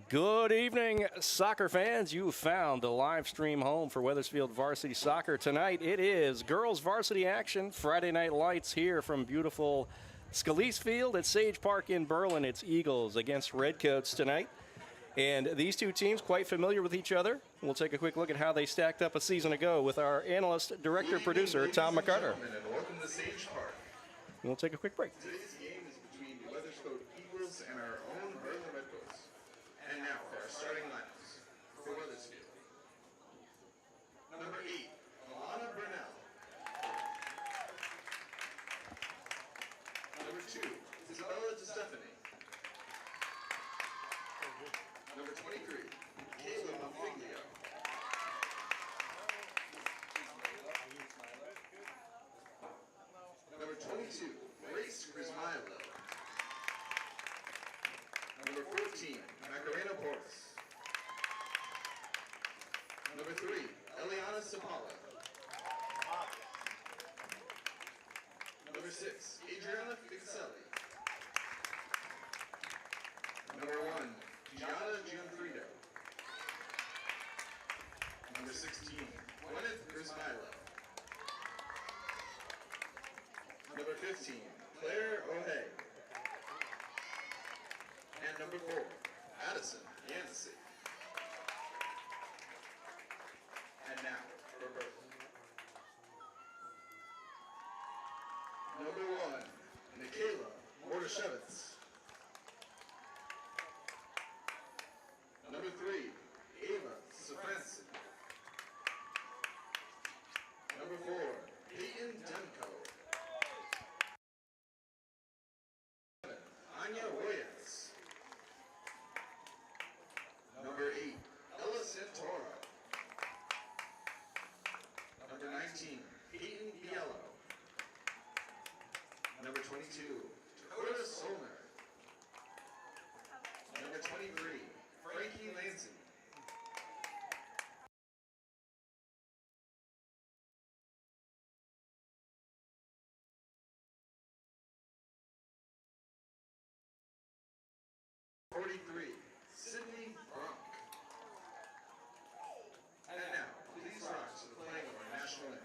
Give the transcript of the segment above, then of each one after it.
Good evening, soccer fans. You found the live stream home for Wethersfield Varsity Soccer. Tonight it is girls varsity action, Friday night lights here from beautiful Scalise Field at Sage Park in Berlin. It's Eagles against Redcoats tonight. And these two teams quite familiar with each other. We'll take a quick look at how they stacked up a season ago with our analyst, director, producer, Tom McCarter. And welcome to Sage Park. We'll take a quick break. Today's game is between the Wethersfield Eagles and our own Berlin Redcoats. And now for our starting lineups for Wethersfield. Number 8, Alana Burnell. Number 2, Isabella DeStefani. Number 23, Kayla Monfiglio. Number 22, Grace Grismilo. Number 14, Macarena Boris. Number 3, Eliana Sapala. Number 6, Adriana Ficaselli. Number 1, Gianna Gianfrido. Number 16, Gwyneth Grismilo. Number 15, Claire O'Hay. And number 4, Addison Yancey. And now, for Berlin. Number 1, Michaela Mordashevitz. Number 3, Ava Safranci. Number 4, Peyton Demko. Anya Williams. Number 8, Ella Santora. Number 19, Peyton Biello. Number 22, Dakota Solmer. Number 23, Frankie Lansing. Sydney Bronk. And now, please rise to the playing of our national anthem.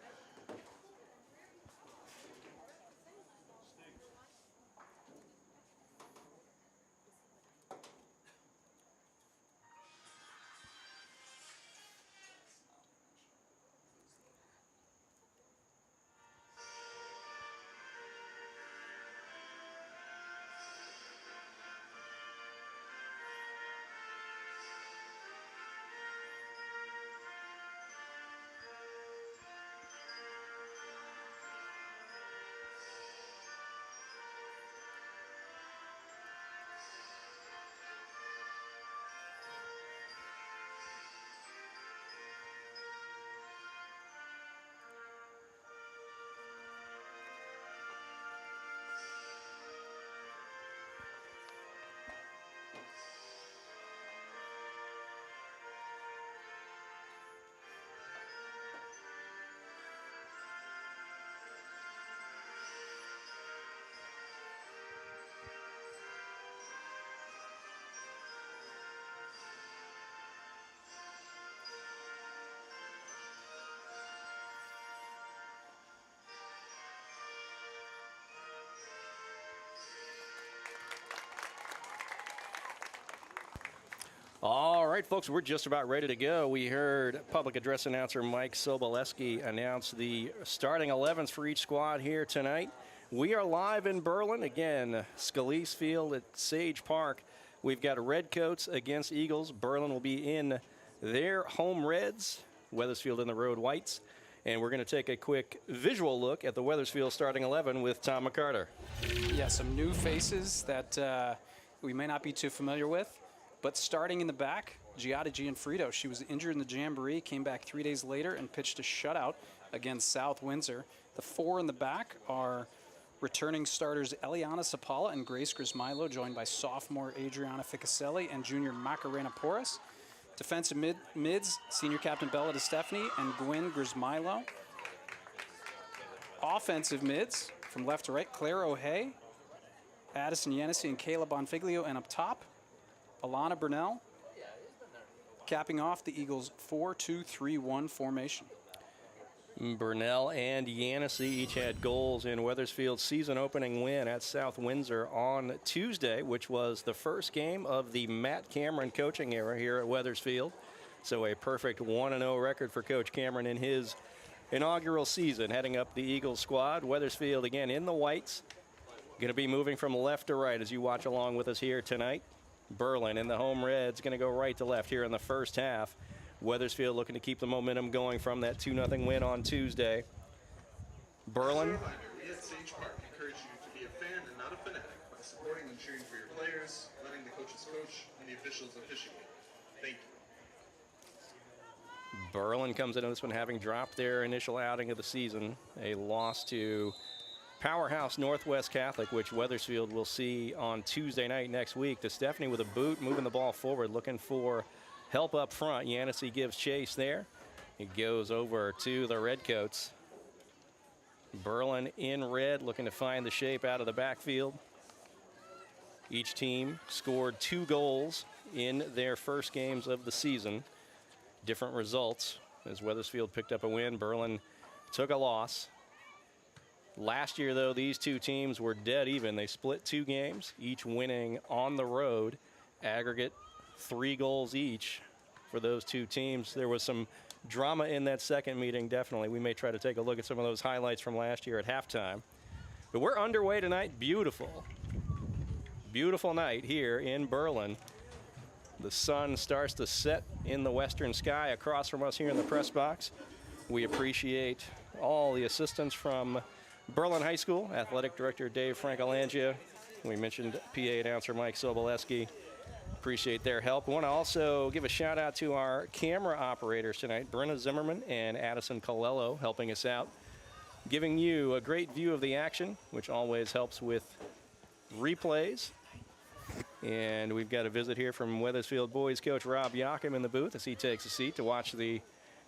All right, folks, we're just about ready to go. We heard public address announcer Mike Soboleski announce the starting 11s for each squad here tonight. We are live in Berlin. Again, Scalise Field at Sage Park. We've got Redcoats against Eagles. Berlin will be in their home Reds, Wethersfield in the road Whites. And we're going to take a quick visual look at the Wethersfield starting 11 with Tom McCarter. Yeah, some new faces that we may not be too familiar with. But starting in the back, Giada Gianfrido. She was injured in the Jamboree, came back 3 days later and pitched a shutout against South Windsor. The 4 in the back are returning starters Eliana Sapala and Grace Grismilo, joined by sophomore Adriana Ficaselli and junior Macarena Porras. Defensive mids, senior captain Bella DeStefani and Gwen Grismilo. Offensive mids, from left to right, Claire O'Hay, Addison Yancey and Kayla Bonfiglio, and up top, Alana Burnell, capping off the Eagles' 4-2-3-1 formation. Burnell and Yancey each had goals in Wethersfield's season opening win at South Windsor on Tuesday, which was the first game of the Matt Cameron coaching era here at Wethersfield. So a perfect 1-0 record for Coach Cameron in his inaugural season, heading up the Eagles squad. Wethersfield again in the whites. Going to be moving from left to right as you watch along with us here tonight. Berlin in the home reds going to go right to left here in the first half. Wethersfield looking to keep the momentum going from that 2-0 win on Tuesday. Berlin. We at Sage Park encourage you to be a fan and not a fanatic by supporting and cheering for your players, letting the coaches coach, and the officials officiate. Thank you. Berlin comes into this one having dropped their initial outing of the season. A loss to powerhouse Northwest Catholic, which Wethersfield will see on Tuesday night next week. To Stephanie with a boot, moving the ball forward, looking for help up front. Yancey gives chase there. It goes over to the Redcoats. Berlin in red, looking to find the shape out of the backfield. Each team scored 2 goals in their first games of the season. Different results as Wethersfield picked up a win. Berlin took a loss. Last year, though, these two teams were dead even. They split 2 games, each winning on the road. Aggregate 3 goals each for those 2 teams. There was some drama in that second meeting, definitely. We may try to take a look at some of those highlights from last year at halftime. But we're underway tonight. Beautiful, beautiful night here in Berlin. The sun starts to set in the western sky across from us here in the press box. We appreciate all the assistance from Berlin High School, Athletic Director Dave Francolangia. We mentioned PA announcer Mike Soboleski. Appreciate their help. We want to also give a shout out to our camera operators tonight, Brenna Zimmerman and Addison Colello, helping us out, giving you a great view of the action, which always helps with replays. And we've got a visit here from Wethersfield boys coach Rob Yakum in the booth as he takes a seat to watch the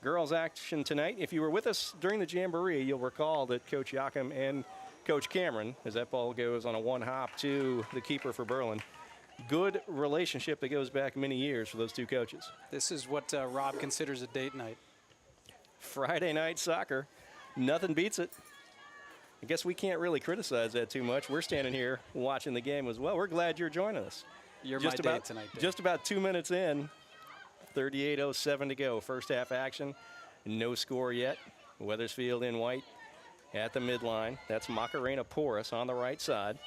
girls action tonight. If you were with us during the Jamboree, you'll recall that Coach Yakum and Coach Cameron, as that ball goes on a 1-hop to the keeper for Berlin. Good relationship that goes back many years for those 2 coaches. This is what Rob considers a date night. Friday night soccer, nothing beats it. I guess we can't really criticize that too much. We're standing here watching the game as well. We're glad you're joining us. You're my date tonight, Dave. Just about 2 minutes in, 38:07 to go. First half action, no score yet. Wethersfield in white at the midline. That's Macarena Porras on the right side.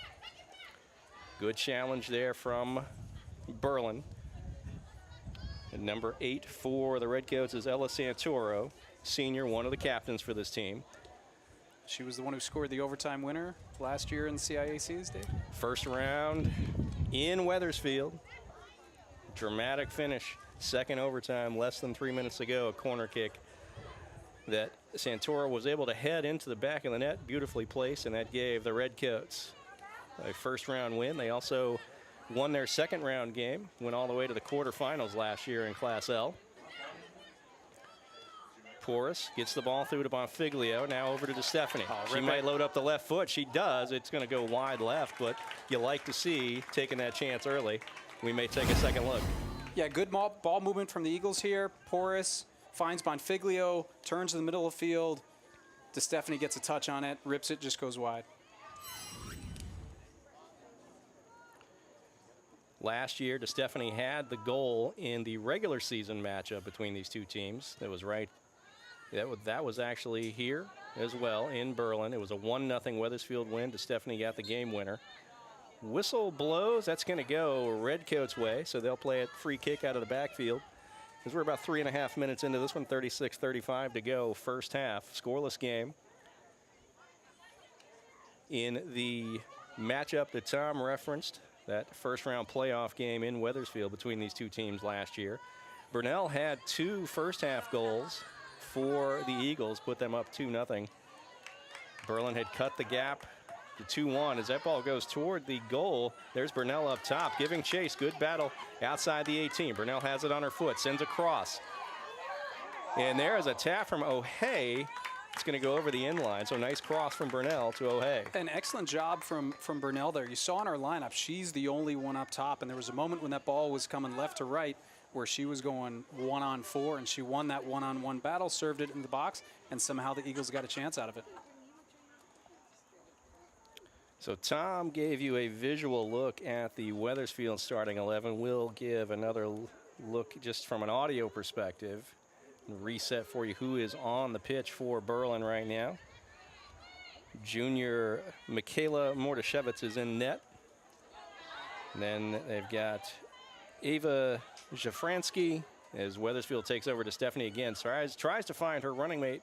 Good challenge there from Berlin. And number 8 for the Redcoats is Ella Santoro, senior, one of the captains for this team. She was the one who scored the overtime winner last year in the CIACs, Dave. First round in Wethersfield. Dramatic finish. Second overtime, less than 3 minutes to go. A corner kick that Santoro was able to head into the back of the net, beautifully placed, and that gave the Redcoats a first round win. They also won their second round game, went all the way to the quarterfinals last year in Class L. Porras gets the ball through to Bonfiglio, now over to DeStefani. She might load up the left foot. She does. It's going to go wide left, but you like to see taking that chance early. We may take a second look. Yeah, good ball movement from the Eagles here. Porras finds Bonfiglio, turns to the middle of the field. DeStefani gets a touch on it, rips it, just goes wide. Last year, DeStefani had the goal in the regular season matchup between these 2 teams. That was right. That was actually here as well in Berlin. It was a 1-0 Wethersfield win. DeStefani got the game winner. Whistle blows. That's going to go Redcoats' way, so they'll play it free kick out of the backfield. As we're about 3.5 minutes into this one, 36-35 to go, first half. Scoreless game. In the matchup that Tom referenced, that first-round playoff game in Wethersfield between these 2 teams last year, Burnell had 2 first-half goals for the Eagles, put them up 2-0. Berlin had cut the gap to 2-1 as that ball goes toward the goal. There's Burnell up top, giving chase. Good battle outside the 18. Burnell has it on her foot, sends a cross. And there is a tap from O'Hay, It's going to go over the inline. So nice cross from Burnell to O'Hay. An excellent job from Burnell there. You saw in our lineup, she's the only one up top. And there was a moment when that ball was coming left to right where she was going 1-on-4, and she won that one-on-one battle, served it in the box, and somehow the Eagles got a chance out of it. So Tom gave you a visual look at the Wethersfield starting 11. We'll give another look just from an audio perspective and reset for you who is on the pitch for Berlin right now. Junior Michaela Mordashevitz is in net. And then they've got Ava Jafransky as Wethersfield takes over to Stephanie again. Tries to find her running mate,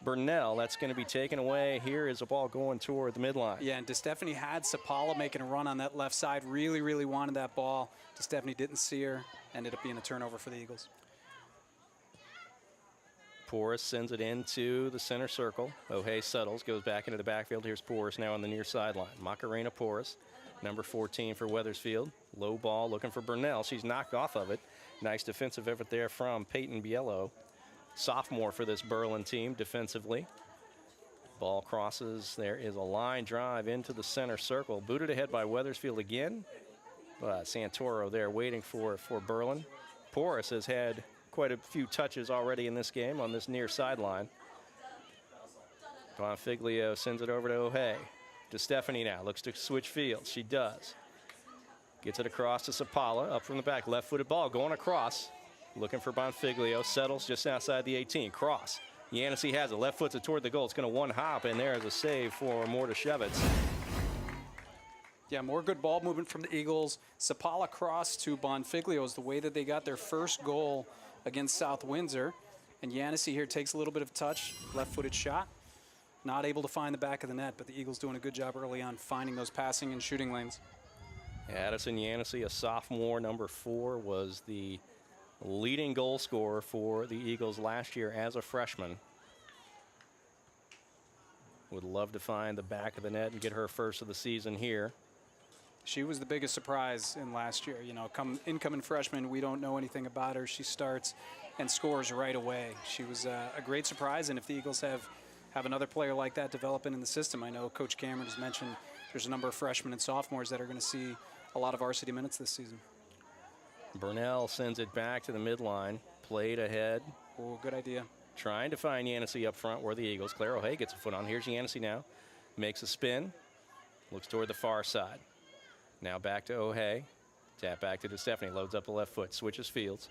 Burnell. That's going to be taken away. Here is a ball going toward the midline. Yeah, and DeStefani had Sapala making a run on that left side. Really, really wanted that ball. DeStefani didn't see her. Ended up being a turnover for the Eagles. Porras sends it into the center circle. O'Hay settles, goes back into the backfield. Here's Porras now on the near sideline. Macarena Porras, number 14 for Wethersfield. Low ball looking for Burnell. She's knocked off of it. Nice defensive effort there from Peyton Biello, sophomore for this Berlin team defensively. Ball crosses. There is a line drive into the center circle. Booted ahead by Wethersfield again. But Santoro there waiting for Berlin. Porras has had quite a few touches already in this game on this near sideline. Bonfiglio sends it over to O'Hay. DeStefani now looks to switch fields. She does. Gets it across to Sapala, up from the back. Left-footed ball going across. Looking for Bonfiglio. Settles just outside the 18. Cross. Yancey has it. Left foot's it toward the goal. It's going to one hop, and there is a save for Mordashevitz. Yeah, more good ball movement from the Eagles. Sapala cross to Bonfiglio is the way that they got their first goal against South Windsor. And Yancey here takes a little bit of touch. Left-footed shot. Not able to find the back of the net, but the Eagles doing a good job early on finding those passing and shooting lanes. Addison Yancey, a sophomore, number 4, was the leading goal scorer for the Eagles last year as a freshman. Would love to find the back of the net and get her first of the season here. She was the biggest surprise in last year. You know, incoming freshman, we don't know anything about her. She starts and scores right away. She was a great surprise, and if the Eagles have another player like that developing in the system, I know Coach Cameron has mentioned there's a number of freshmen and sophomores that are going to see a lot of varsity minutes this season. Burnell sends it back to the midline. Played ahead. Oh, good idea. Trying to find Yancey up front where the Eagles. Claire O'Hay gets a foot on. Here's Yancey now. Makes a spin. Looks toward the far side. Now back to O'Hay. Tap back to DeStefani. Loads up the left foot. Switches fields.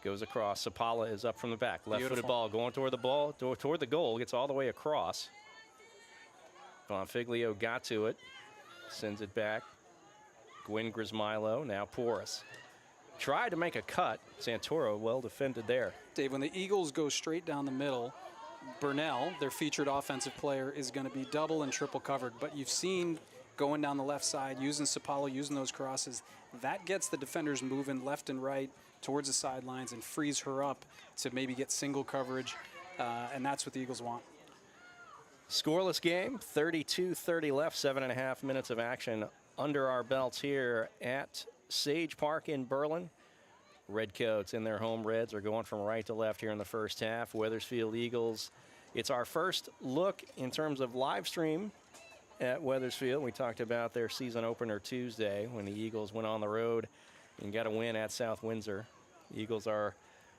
Goes across. Sapala is up from the back. Left-footed ball going toward the ball. Toward the goal. Gets all the way across. Bonfiglio got to it. Sends it back. Gwen Grismilo. Now Porras. Tried to make a cut. Santoro well defended there. Dave, when the Eagles go straight down the middle, Burnell, their featured offensive player, is going to be double and triple covered. But you've seen going down the left side, using Sapalo, using those crosses, that gets the defenders moving left and right towards the sidelines and frees her up to maybe get single coverage, and that's what the Eagles want. Scoreless game, 32-30 left, 7.5 minutes of action under our belts here at Sage Park in Berlin. Redcoats in their home reds are going from right to left here in the first half. Wethersfield Eagles, it's our first look in terms of live stream at Wethersfield. We talked about their season opener Tuesday when the Eagles went on the road and got a win at South Windsor. The Eagles are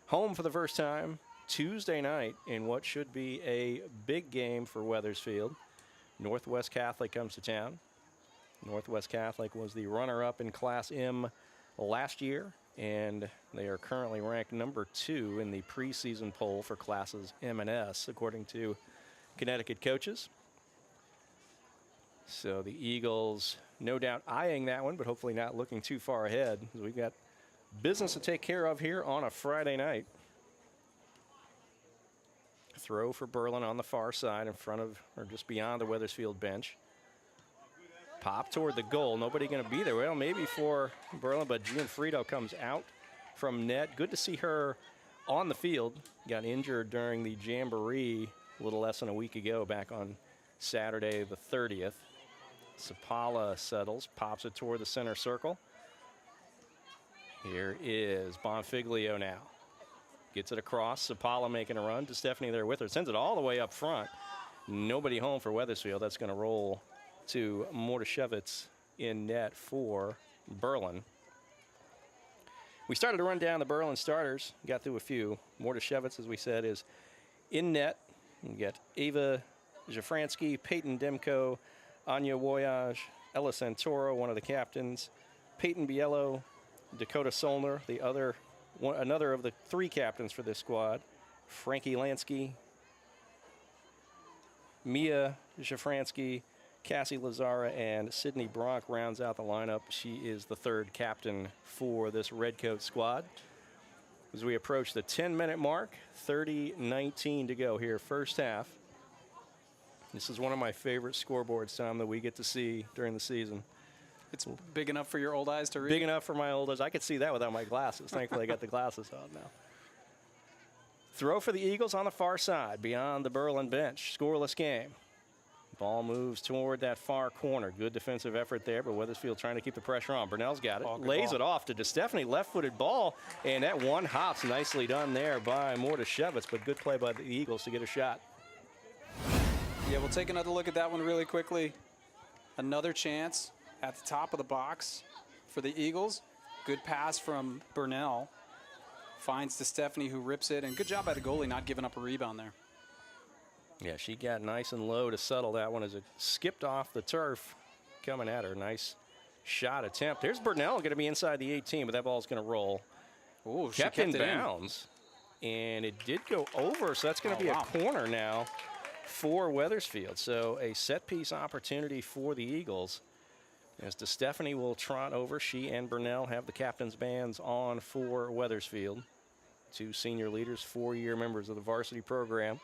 home for the first time Tuesday night in what should be a big game for Wethersfield. Northwest Catholic comes to town. Northwest Catholic was the runner-up in Class M last year, and they are currently ranked number 2 in the preseason poll for Classes M and S, according to Connecticut coaches. So the Eagles, no doubt eyeing that one, but hopefully not looking too far ahead, because we've got business to take care of here on a Friday night. Throw for Berlin on the far side in front of, or just beyond the Wethersfield bench. Pop toward the goal. Nobody going to be there. Well, maybe for Berlin, but Gianfrido comes out from net. Good to see her on the field. Got injured during the Jamboree a little less than a week ago, back on Saturday the 30th. Sapala settles, pops it toward the center circle. Here is Bonfiglio now. Gets it across. Sapala making a run. DeStefani there with her. Sends it all the way up front. Nobody home for Wethersfield. That's going to roll to Mordashevitz in net for Berlin. We started to run down the Berlin starters. Got through a few. Mordashevitz, as we said, is in net. We got Ava Jafransky, Peyton Demko, Anya Woyage, Ella Santoro, one of the captains, Peyton Biello, Dakota Solner, another of the 3 captains for this squad, Frankie Lansky, Mia Jafransky, Cassie Lazara, and Sydney Brock rounds out the lineup. She is the 3rd captain for this Redcoat squad. As we approach the 10-minute mark, 30-19 to go here, first half. This is one of my favorite scoreboards, Tom, that we get to see during the season. It's big enough for your old eyes to read? Big enough for my old eyes. I could see that without my glasses. Thankfully, I got the glasses on now. Throw for the Eagles on the far side, beyond the Berlin bench. Scoreless game. Ball moves toward that far corner. Good defensive effort there, but Wethersfield trying to keep the pressure on. Burnell's got it. Lays it off to DeStefani. Left-footed ball, and that one hops nicely done there by Mordashevitz, but good play by the Eagles to get a shot. Yeah, we'll take another look at that one really quickly. Another chance at the top of the box for the Eagles. Good pass from Burnell. Finds DeStefani, who rips it, and good job by the goalie not giving up a rebound there. Yeah, she got nice and low to settle that one as it skipped off the turf coming at her. Nice shot attempt. There's Burnell going to be inside the 18, but that ball's going to roll. Ooh, she kept in bounds, and it did go over, so that's going to be a corner now for Wethersfield. So a set-piece opportunity for the Eagles. As DeStefani will trot over, she and Burnell have the captain's bands on for Wethersfield. 2 senior leaders, 4-year members of the varsity program.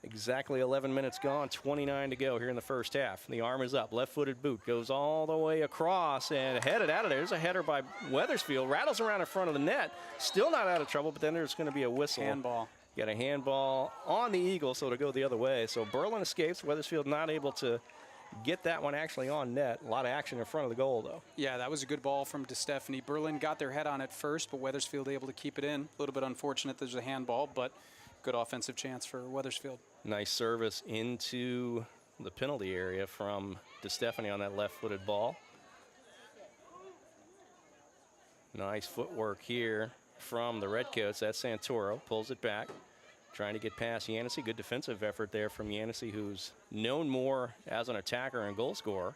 Exactly 11 minutes gone, 29 to go here in the first half. The arm is up, left-footed boot, goes all the way across and headed out of there. There's a header by Wethersfield, rattles around in front of the net. Still not out of trouble, but then there's going to be a whistle. Handball. Got a handball on the Eagles, so it'll go the other way. So Berlin escapes. Wethersfield not able to get that one actually on net. A lot of action in front of the goal, though. Yeah, that was a good ball from DeStefani. Berlin got their head on it first, but Wethersfield able to keep it in. A little bit unfortunate there's a handball, but good offensive chance for Wethersfield. Nice service into the penalty area from DeStefani on that left-footed ball. Nice footwork here from the Redcoats. That's Santoro. Pulls it back. Trying to get past Yancey. Good defensive effort there from Yancey, who's known more as an attacker and goal scorer.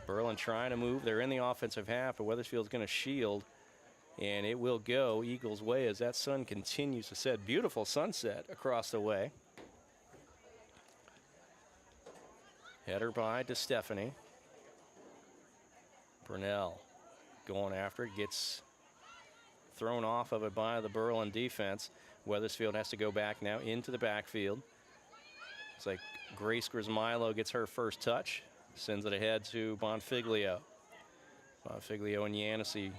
Berlin trying to move. They're in the offensive half, but Wethersfield's going to shield. And it will go Eagles' way as that sun continues to set. Beautiful sunset across the way. Header by DeStefani. Burnell going after it. Gets thrown off of it by the Berlin defense. Wethersfield has to go back now into the backfield. It's like Grace Grismilo gets her first touch. Sends it ahead to Bonfiglio. Bonfiglio and Yancey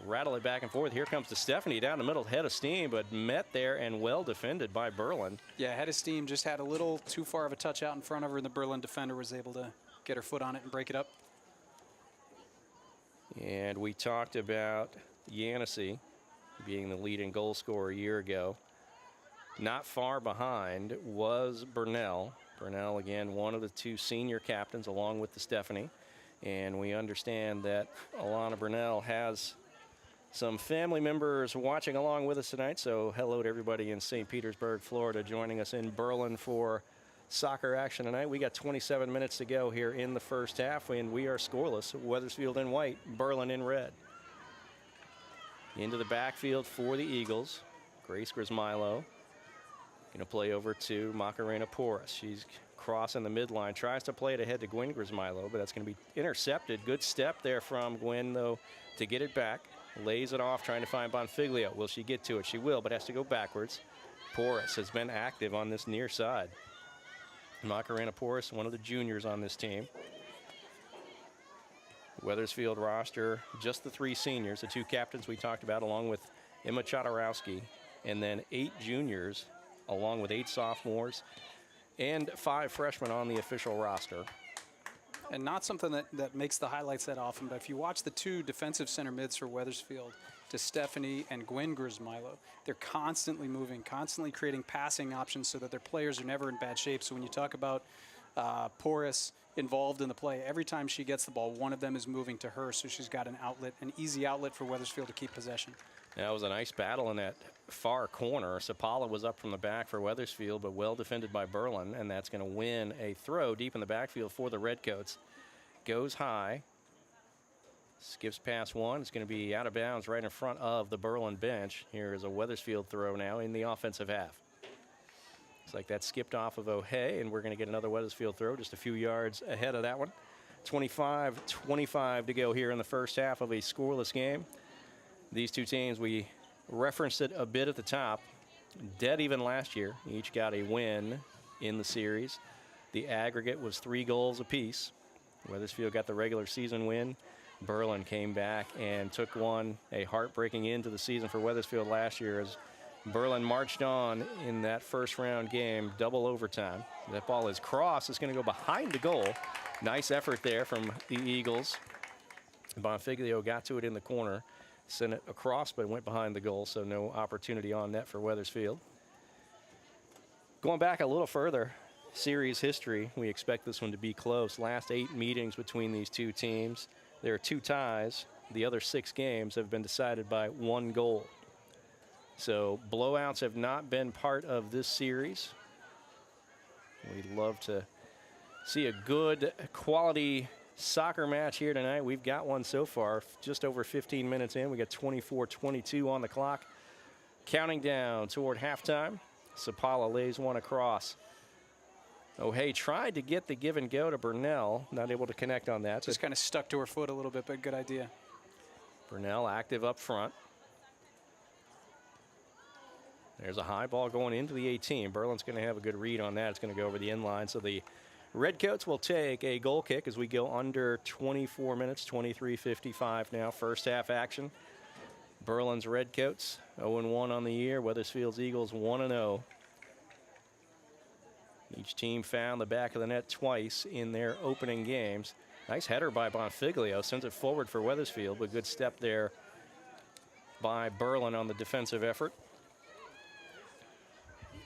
rattle it back and forth. Here comes DeStefani down the middle, head of steam, but met there and well defended by Berlin. Yeah, head of steam just had a little too far of a touch out in front of her, and the Berlin defender was able to get her foot on it and break it up. And we talked about Yancey being the leading goal scorer a year ago. Not far behind was Burnell. Burnell, again, one of the 2 senior captains along with DeStefani. And we understand that Alana Burnell has some family members watching along with us tonight. So hello to everybody in St. Petersburg, Florida, joining us in Berlin for soccer action tonight. We got 27 minutes to go here in the first half, and we are scoreless. Wethersfield in white, Berlin in red. Into the backfield for the Eagles. Grace Grismilo going to play over to Macarena Porras. She's crossing the midline, tries to play it ahead to Gwen Grismilo, but that's going to be intercepted. Good step there from Gwen, though, to get it back. Lays it off, trying to find Bonfiglio. Will she get to it? She will, but has to go backwards. Porras has been active on this near side. Macarena Porras, one of the juniors on this team. Wethersfield roster, just the 3 seniors, the 2 captains we talked about, along with Emma Chodorowski, and then 8 juniors, along with 8 sophomores, and 5 freshmen on the official roster. And not something that makes the highlights that often, but if you watch the two defensive center mids for Wethersfield, DeStefani and Gwen Grismilo, they're constantly moving, constantly creating passing options so that their players are never in bad shape. So when you talk about Porras involved in the play, every time she gets the ball, one of them is moving to her, so she's got an outlet, an easy outlet for Wethersfield to keep possession. That was a nice battle in that far corner. Sapala was up from the back for Wethersfield, but well defended by Berlin, and that's going to win a throw deep in the backfield for the Redcoats. Goes high, skips past one. It's going to be out of bounds right in front of the Berlin bench. Here is a Wethersfield throw now in the offensive half. Looks like that skipped off of O'Hay, and we're going to get another Wethersfield throw just a few yards ahead of that one. 25-25 to go here in the first half of a scoreless game. These two teams, we referenced it a bit at the top, dead even last year. Each got a win in the series. The aggregate was 3 goals apiece. Wethersfield got the regular season win. Berlin came back and took one, a heartbreaking end to the season for Wethersfield last year as Berlin marched on in that first round game, double overtime. That ball is crossed. It's going to go behind the goal. Nice effort there from the Eagles. Bonfiglio got to it in the corner. Sent it across, but went behind the goal, so no opportunity on net for Wethersfield. Going back a little further, series history, we expect this one to be close. Last 8 meetings between these two teams, there are 2 ties. The other 6 games have been decided by 1 goal. So blowouts have not been part of this series. We'd love to see a good quality soccer match here tonight. We've got one so far, just over 15 minutes in. We got 24-22 on the clock. Counting down toward halftime. Sapala lays one across. O'Hay tried to get the give and go to Burnell, not able to connect on that. Just kind of stuck to her foot a little bit, but good idea. Burnell active up front. There's a high ball going into the 18. Berlin's going to have a good read on that. It's going to go over the end line. So the Redcoats will take a goal kick as we go under 24 minutes, 23:55 now, first half action. Berlin's Redcoats 0-1 on the year. Wethersfield's Eagles 1-0. Each team found the back of the net twice in their opening games. Nice header by Bonfiglio, sends it forward for Wethersfield, but good step there by Berlin on the defensive effort.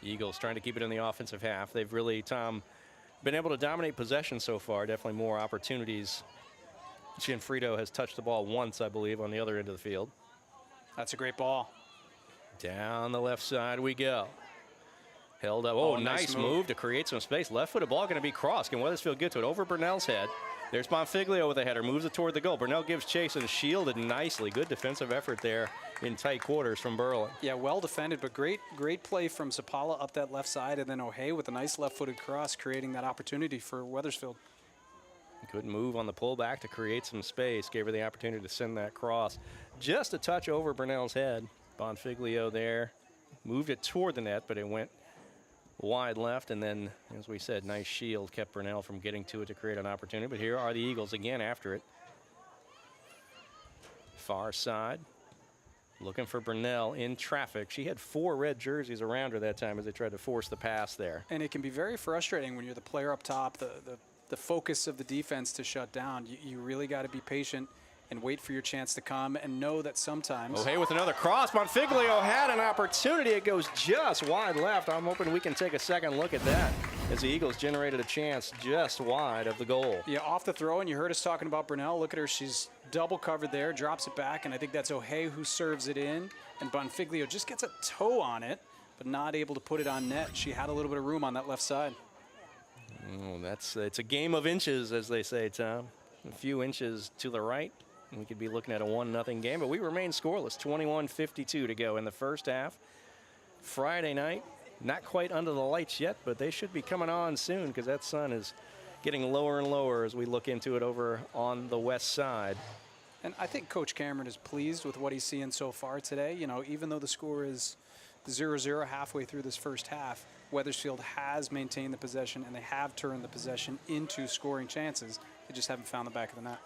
Eagles trying to keep it in the offensive half. They've really, Tom, been able to dominate possession so far. Definitely more opportunities. Gianfrido has touched the ball once, I believe, on the other end of the field. That's a great ball. Down the left side we go. Held up. Oh, nice move to create some space. Left-footed ball going to be crossed. Can Wethersfield get to it? Over Burnell's head. There's Bonfiglio with a header. Moves it toward the goal. Burnell gives chase and shielded nicely. Good defensive effort there in tight quarters from Berlin. Yeah, well defended, but great play from Sapala up that left side, and then O'Hay with a nice left-footed cross, creating that opportunity for Wethersfield. Good move on the pullback to create some space. Gave her the opportunity to send that cross. Just a touch over Burnell's head. Bonfiglio there. Moved it toward the net, but it went wide left, and then, as we said, nice shield kept Burnell from getting to it to create an opportunity. But here are the Eagles again after it. Far side. Looking for Burnell in traffic. She had 4 red jerseys around her that time as they tried to force the pass there. And it can be very frustrating when you're the player up top, the focus of the defense to shut down. You really got to be patient and wait for your chance to come and know that sometimes. O'Hay with another cross. Bonfiglio had an opportunity. It goes just wide left. I'm hoping we can take a second look at that as the Eagles generated a chance just wide of the goal. Yeah, off the throw, and you heard us talking about Burnell. Look at her. She's double covered there, drops it back, and I think that's O'Hay who serves it in. And Bonfiglio just gets a toe on it, but not able to put it on net. She had a little bit of room on that left side. Oh, it's a game of inches, as they say, Tom. A few inches to the right, and we could be looking at a 1-0 game, but we remain scoreless. 21:52 to go in the first half. Friday night, not quite under the lights yet, but they should be coming on soon because that sun is getting lower and lower as we look into it over on the west side. And I think Coach Cameron is pleased with what he's seeing so far today. You know, even though the score is 0-0 halfway through this first half, Wethersfield has maintained the possession, and they have turned the possession into scoring chances. They just haven't found the back of the net.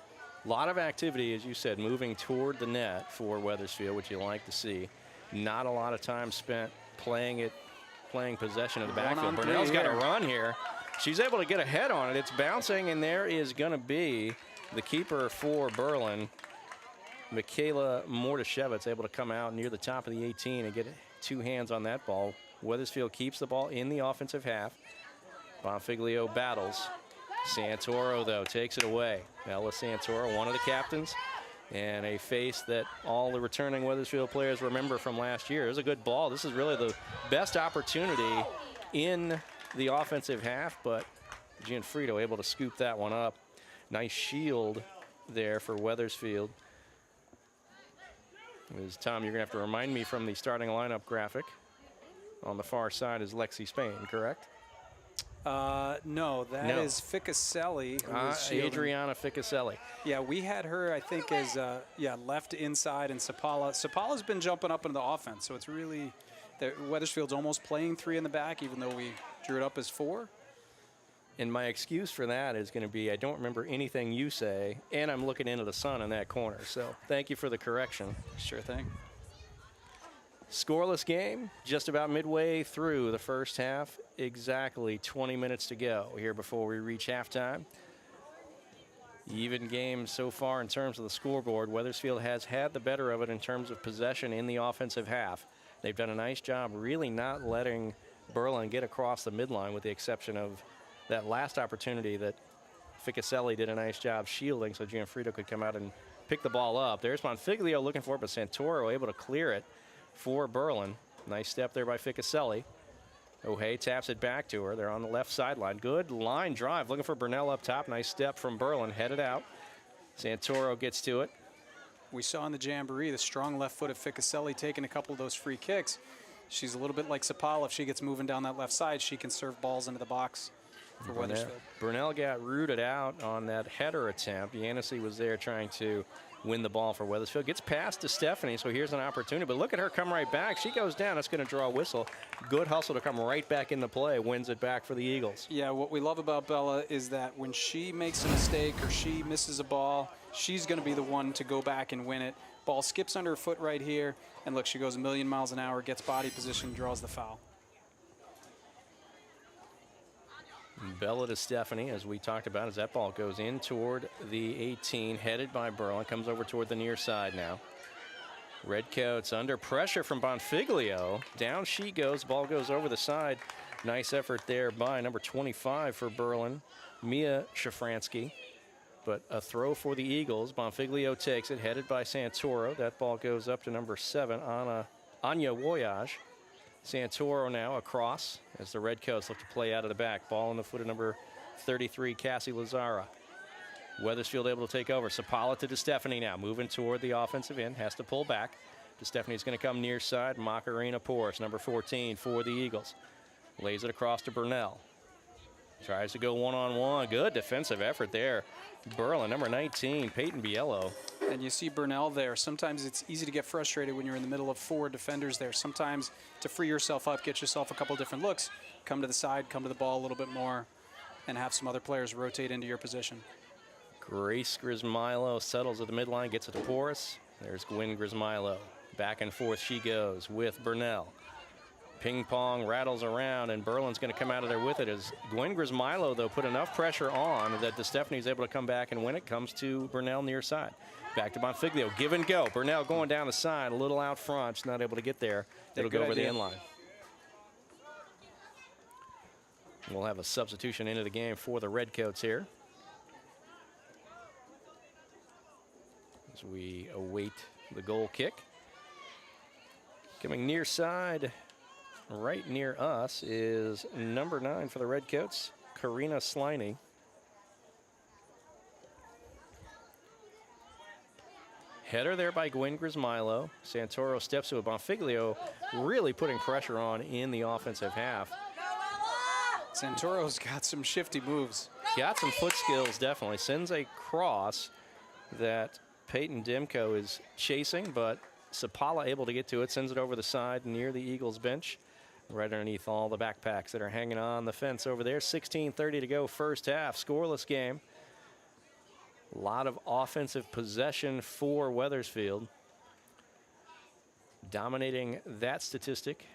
A lot of activity, as you said, moving toward the net for Wethersfield, which you like to see. Not a lot of time spent playing possession of the backfield. Burnell's got a run here. She's able to get ahead on it. It's bouncing, and there is going to be the keeper for Berlin, Michaela Mordashevitz, able to come out near the top of the 18 and get 2 hands on that ball. Wethersfield keeps the ball in the offensive half. Bonfiglio battles. Santoro, though, takes it away. Ella Santoro, one of the captains, and a face that all the returning Wethersfield players remember from last year. It was a good ball. This is really the best opportunity in the offensive half, but Gianfrido able to scoop that one up. Nice shield there for Wethersfield. Tom, you're going to have to remind me from the starting lineup graphic. On the far side is Lexi Spain, correct? No, that is Ficaselli. Adriana Ficaselli. Yeah, we had her, I think, as left inside, and Sapala's been jumping up into the offense, so it's really Wethersfield's almost playing 3 in the back, even though we drew it up as 4. And my excuse for that is going to be I don't remember anything you say, and I'm looking into the sun in that corner. So thank you for the correction. Sure thing. Scoreless game, just about midway through the first half. Exactly 20 minutes to go here before we reach halftime. Even game so far in terms of the scoreboard. Wethersfield has had the better of it in terms of possession in the offensive half. They've done a nice job really not letting Berlin get across the midline, with the exception of that last opportunity that Ficaselli did a nice job shielding so Gianfrido could come out and pick the ball up. There's Bonfiglio looking for it, but Santoro able to clear it for Berlin. Nice step there by Ficaselli. O'Hay taps it back to her. They're on the left sideline. Good line drive. Looking for Burnell up top. Nice step from Berlin. Headed out. Santoro gets to it. We saw in the Jamboree the strong left foot of Ficaselli taking a couple of those free kicks. She's a little bit like Sapala. If she gets moving down that left side, she can serve balls into the box for Wethersfield. Burnell got rooted out on that header attempt. Yancey was there trying to win the ball for Wethersfield. Gets past to Stephanie, so here's an opportunity. But look at her come right back. She goes down. That's going to draw a whistle. Good hustle to come right back into play. Wins it back for the Eagles. Yeah, what we love about Bella is that when she makes a mistake or she misses a ball, she's going to be the one to go back and win it. Ball skips under her foot right here. And look, she goes a million miles an hour, gets body position, draws the foul. Bella to Stephanie, as we talked about, as that ball goes in toward the 18, headed by Berlin, comes over toward the near side now. Redcoats under pressure from Bonfiglio. Down she goes. Ball goes over the side. Nice effort there by number 25 for Berlin, Mia Shafransky. But a throw for the Eagles. Bonfiglio takes it, headed by Santoro. That ball goes up to number 7, Anya Woyage. Santoro now across as the Redcoats look to play out of the back. Ball in the foot of number 33, Cassie Lazara. Wethersfield able to take over. Sapala to DeStefani now, moving toward the offensive end. Has to pull back. DeStefani's going to come near side. Macarena Porras, number 14 for the Eagles. Lays it across to Burnell. Tries to go one-on-one. Good defensive effort there. Berlin, number 19, Peyton Biello. And you see Burnell there. Sometimes it's easy to get frustrated when you're in the middle of 4 defenders there. Sometimes to free yourself up, get yourself a couple different looks, come to the side, come to the ball a little bit more, and have some other players rotate into your position. Grace Grismilo settles at the midline, gets it to Porras. There's Gwen Grismilo. Back and forth she goes with Burnell. Ping pong rattles around, and Berlin's going to come out of there with it as Gwen Grismilo, though, put enough pressure on that DeStefani's able to come back and win it. Comes to Burnell near side. Back to Bonfiglio. Give and go. Burnell going down the side, a little out front. She's not able to get there. It'll go over the end line. We'll have a substitution into the game for the Redcoats here, as we await the goal kick. Coming near side, right near us, is number 9 for the Redcoats, Karina Sliney. Header there by Gwen Grismilo. Santoro steps to it. Bonfiglio really putting pressure on in the offensive half. Santoro's got some shifty moves. Got some foot skills, definitely. Sends a cross that Peyton Demko is chasing, but Sapala able to get to it. Sends it over the side near the Eagles bench, right underneath all the backpacks that are hanging on the fence over there. 16:30 to go, first half. Scoreless game. A lot of offensive possession for Wethersfield. Dominating that statistic.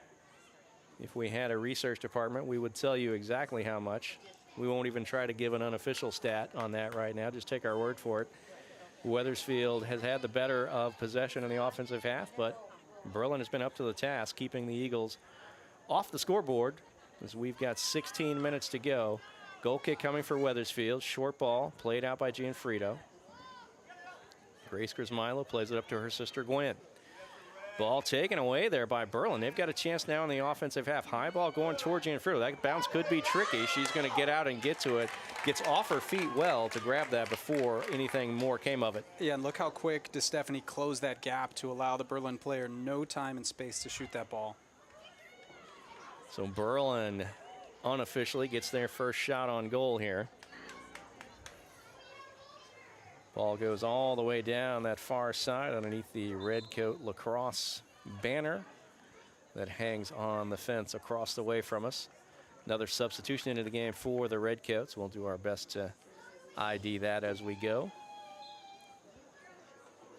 If we had a research department, we would tell you exactly how much. We won't even try to give an unofficial stat on that right now. Just take our word for it. Wethersfield has had the better of possession in the offensive half, but Berlin has been up to the task, keeping the Eagles off the scoreboard as we've got 16 minutes to go. Goal kick coming for Wethersfield. Short ball played out by Gianfrido. Grace Grismilo plays it up to her sister Gwen. Ball taken away there by Berlin. They've got a chance now in the offensive half. High ball going toward Gianfrido. That bounce could be tricky. She's going to get out and get to it. Gets off her feet well to grab that before anything more came of it. Yeah, and look how quick DeStefani closed that gap to allow the Berlin player no time and space to shoot that ball. So Berlin unofficially gets their first shot on goal here. Ball goes all the way down that far side underneath the red coat lacrosse banner that hangs on the fence across the way from us. Another substitution into the game for the Redcoats. We'll do our best to ID that as we go.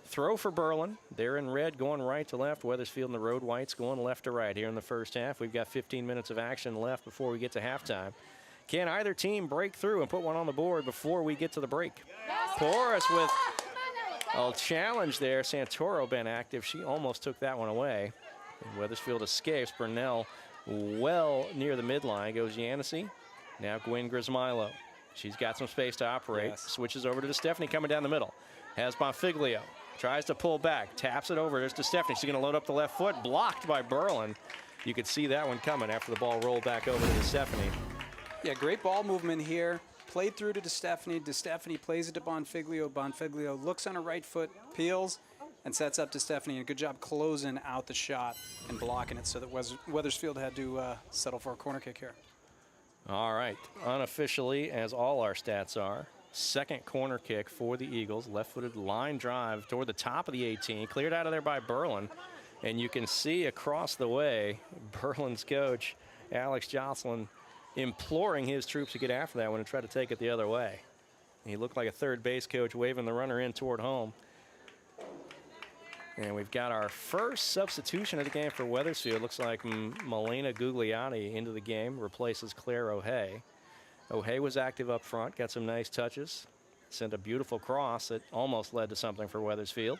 Throw for Berlin. They're in red going right to left. Wethersfield and the Road Whites going left to right here in the first half. We've got 15 minutes of action left before we get to halftime. Can either team break through and put one on the board before we get to the break? Porras with a challenge there. Santoro been active. She almost took that one away. And Wethersfield escapes. Burnell well near the midline. Goes Yancey. Now Gwen Grismilo. She's got some space to operate. Yes. Switches over to DeStefani coming down the middle. Has Bonfiglio. Tries to pull back. Taps it over. There's DeStefani. She's going to load up the left foot. Blocked by Berlin. You could see that one coming after the ball rolled back over to DeStefani. Yeah, great ball movement here. Played through to DeStefani. DeStefani plays it to Bonfiglio. Bonfiglio looks on her right foot, peels, and sets up DeStefani. A good job closing out the shot and blocking it so that Wethersfield had to settle for a corner kick here. All right, unofficially, as all our stats are, second corner kick for the Eagles. Left-footed line drive toward the top of the 18. Cleared out of there by Berlin. And you can see across the way, Berlin's coach, Alex Jocelyn, imploring his troops to get after that one and try to take it the other way. He looked like a third base coach waving the runner in toward home. And we've got our first substitution of the game for Wethersfield. Looks like Melina Gugliotti into the game, replaces Claire O'Hay. O'Hay was active up front, got some nice touches, sent a beautiful cross that almost led to something for Wethersfield.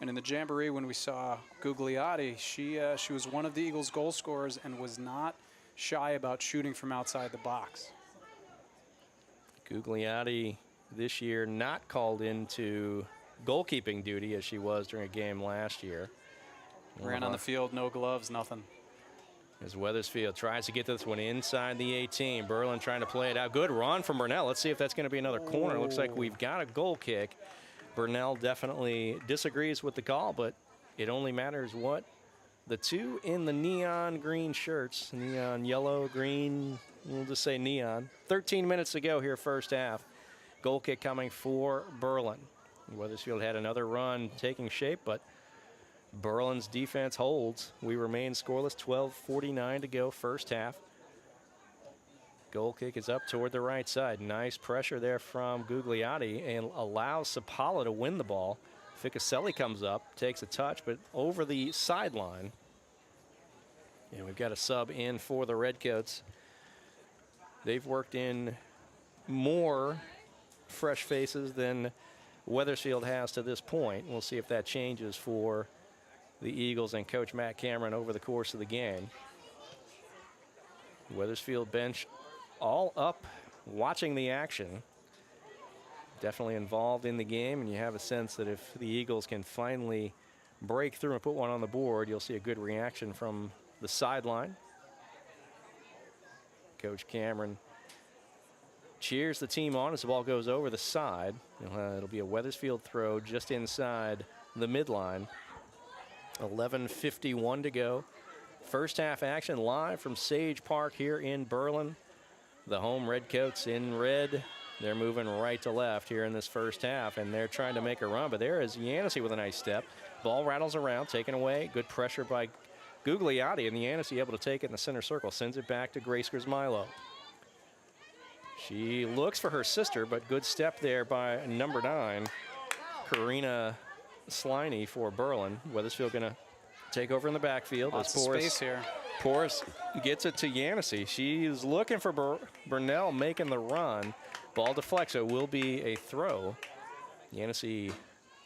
And in the Jamboree, when we saw Gugliotti, she was one of the Eagles' goal scorers and was not shy about shooting from outside the box. Gugliotti this year not called into goalkeeping duty as she was during a game last year. Ran on the field, no gloves, nothing. As Wethersfield tries to get this one inside the 18. Berlin trying to play it out. Good run from Burnell. Let's see if that's going to be another corner. Looks like we've got a goal kick. Burnell definitely disagrees with the call, but it only matters what the two in the neon green shirts, neon yellow, green, we'll just say neon. 13 minutes to go here first half. Goal kick coming for Berlin. Wethersfield had another run taking shape, but Berlin's defense holds. We remain scoreless, 12:49 to go first half. Goal kick is up toward the right side. Nice pressure there from Gugliotti and allows Sapala to win the ball. Ficaselli comes up, takes a touch, but over the sideline. And we've got a sub in for the Redcoats. They've worked in more fresh faces than Wethersfield has to this point. We'll see if that changes for the Eagles and Coach Matt Cameron over the course of the game. Wethersfield bench all up watching the action. Definitely involved in the game, and you have a sense that if the Eagles can finally break through and put one on the board, you'll see a good reaction from the sideline. Coach Cameron cheers the team on as the ball goes over the side. It'll be a Wethersfield throw just inside the midline. 11:51 to go. First half action live from Sage Park here in Berlin. The home Redcoats in red. They're moving right to left here in this first half, and they're trying to make a run. But there is Yancey with a nice step. Ball rattles around, taken away. Good pressure by Gugliotti, and Yancey able to take it in the center circle. Sends it back to Grace Grismilo. She looks for her sister, but good step there by number 9, Karina Sliney for Berlin. Wethersfield going to take over in the backfield. Lots of space here. course, gets it to Yancey. She's looking for Burnell making the run. Ball deflects, so it will be a throw. Yancey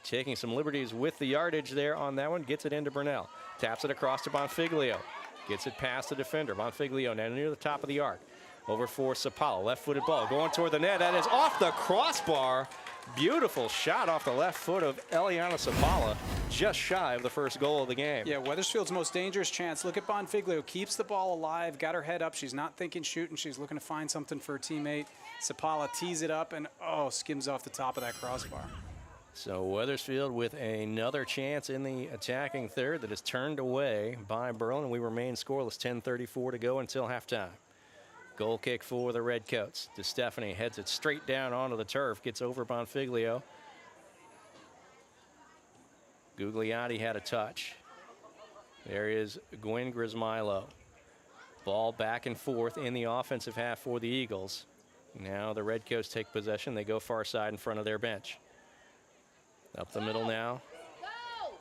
taking some liberties with the yardage there on that one. Gets it into Burnell. Taps it across to Bonfiglio. Gets it past the defender. Bonfiglio now near the top of the arc. Over for Sapala. Left-footed ball going toward the net. That is off the crossbar. Beautiful shot off the left foot of Eliana Sapala. Just shy of the first goal of the game. Yeah, Wethersfield's most dangerous chance. Look at Bonfiglio. Keeps the ball alive. Got her head up. She's not thinking shooting. She's looking to find something for her teammate. Sapala tees it up and, oh, skims off the top of that crossbar. So Wethersfield with another chance in the attacking third that is turned away by Berlin. We remain scoreless. 10:34 to go until halftime. Goal kick for the Redcoats. DeStefani heads it straight down onto the turf. Gets over Bonfiglio. Gugliotti had a touch. There is Gwen Grismilo. Ball back and forth in the offensive half for the Eagles. Now the Redcoats take possession. They go far side in front of their bench. Up the middle now.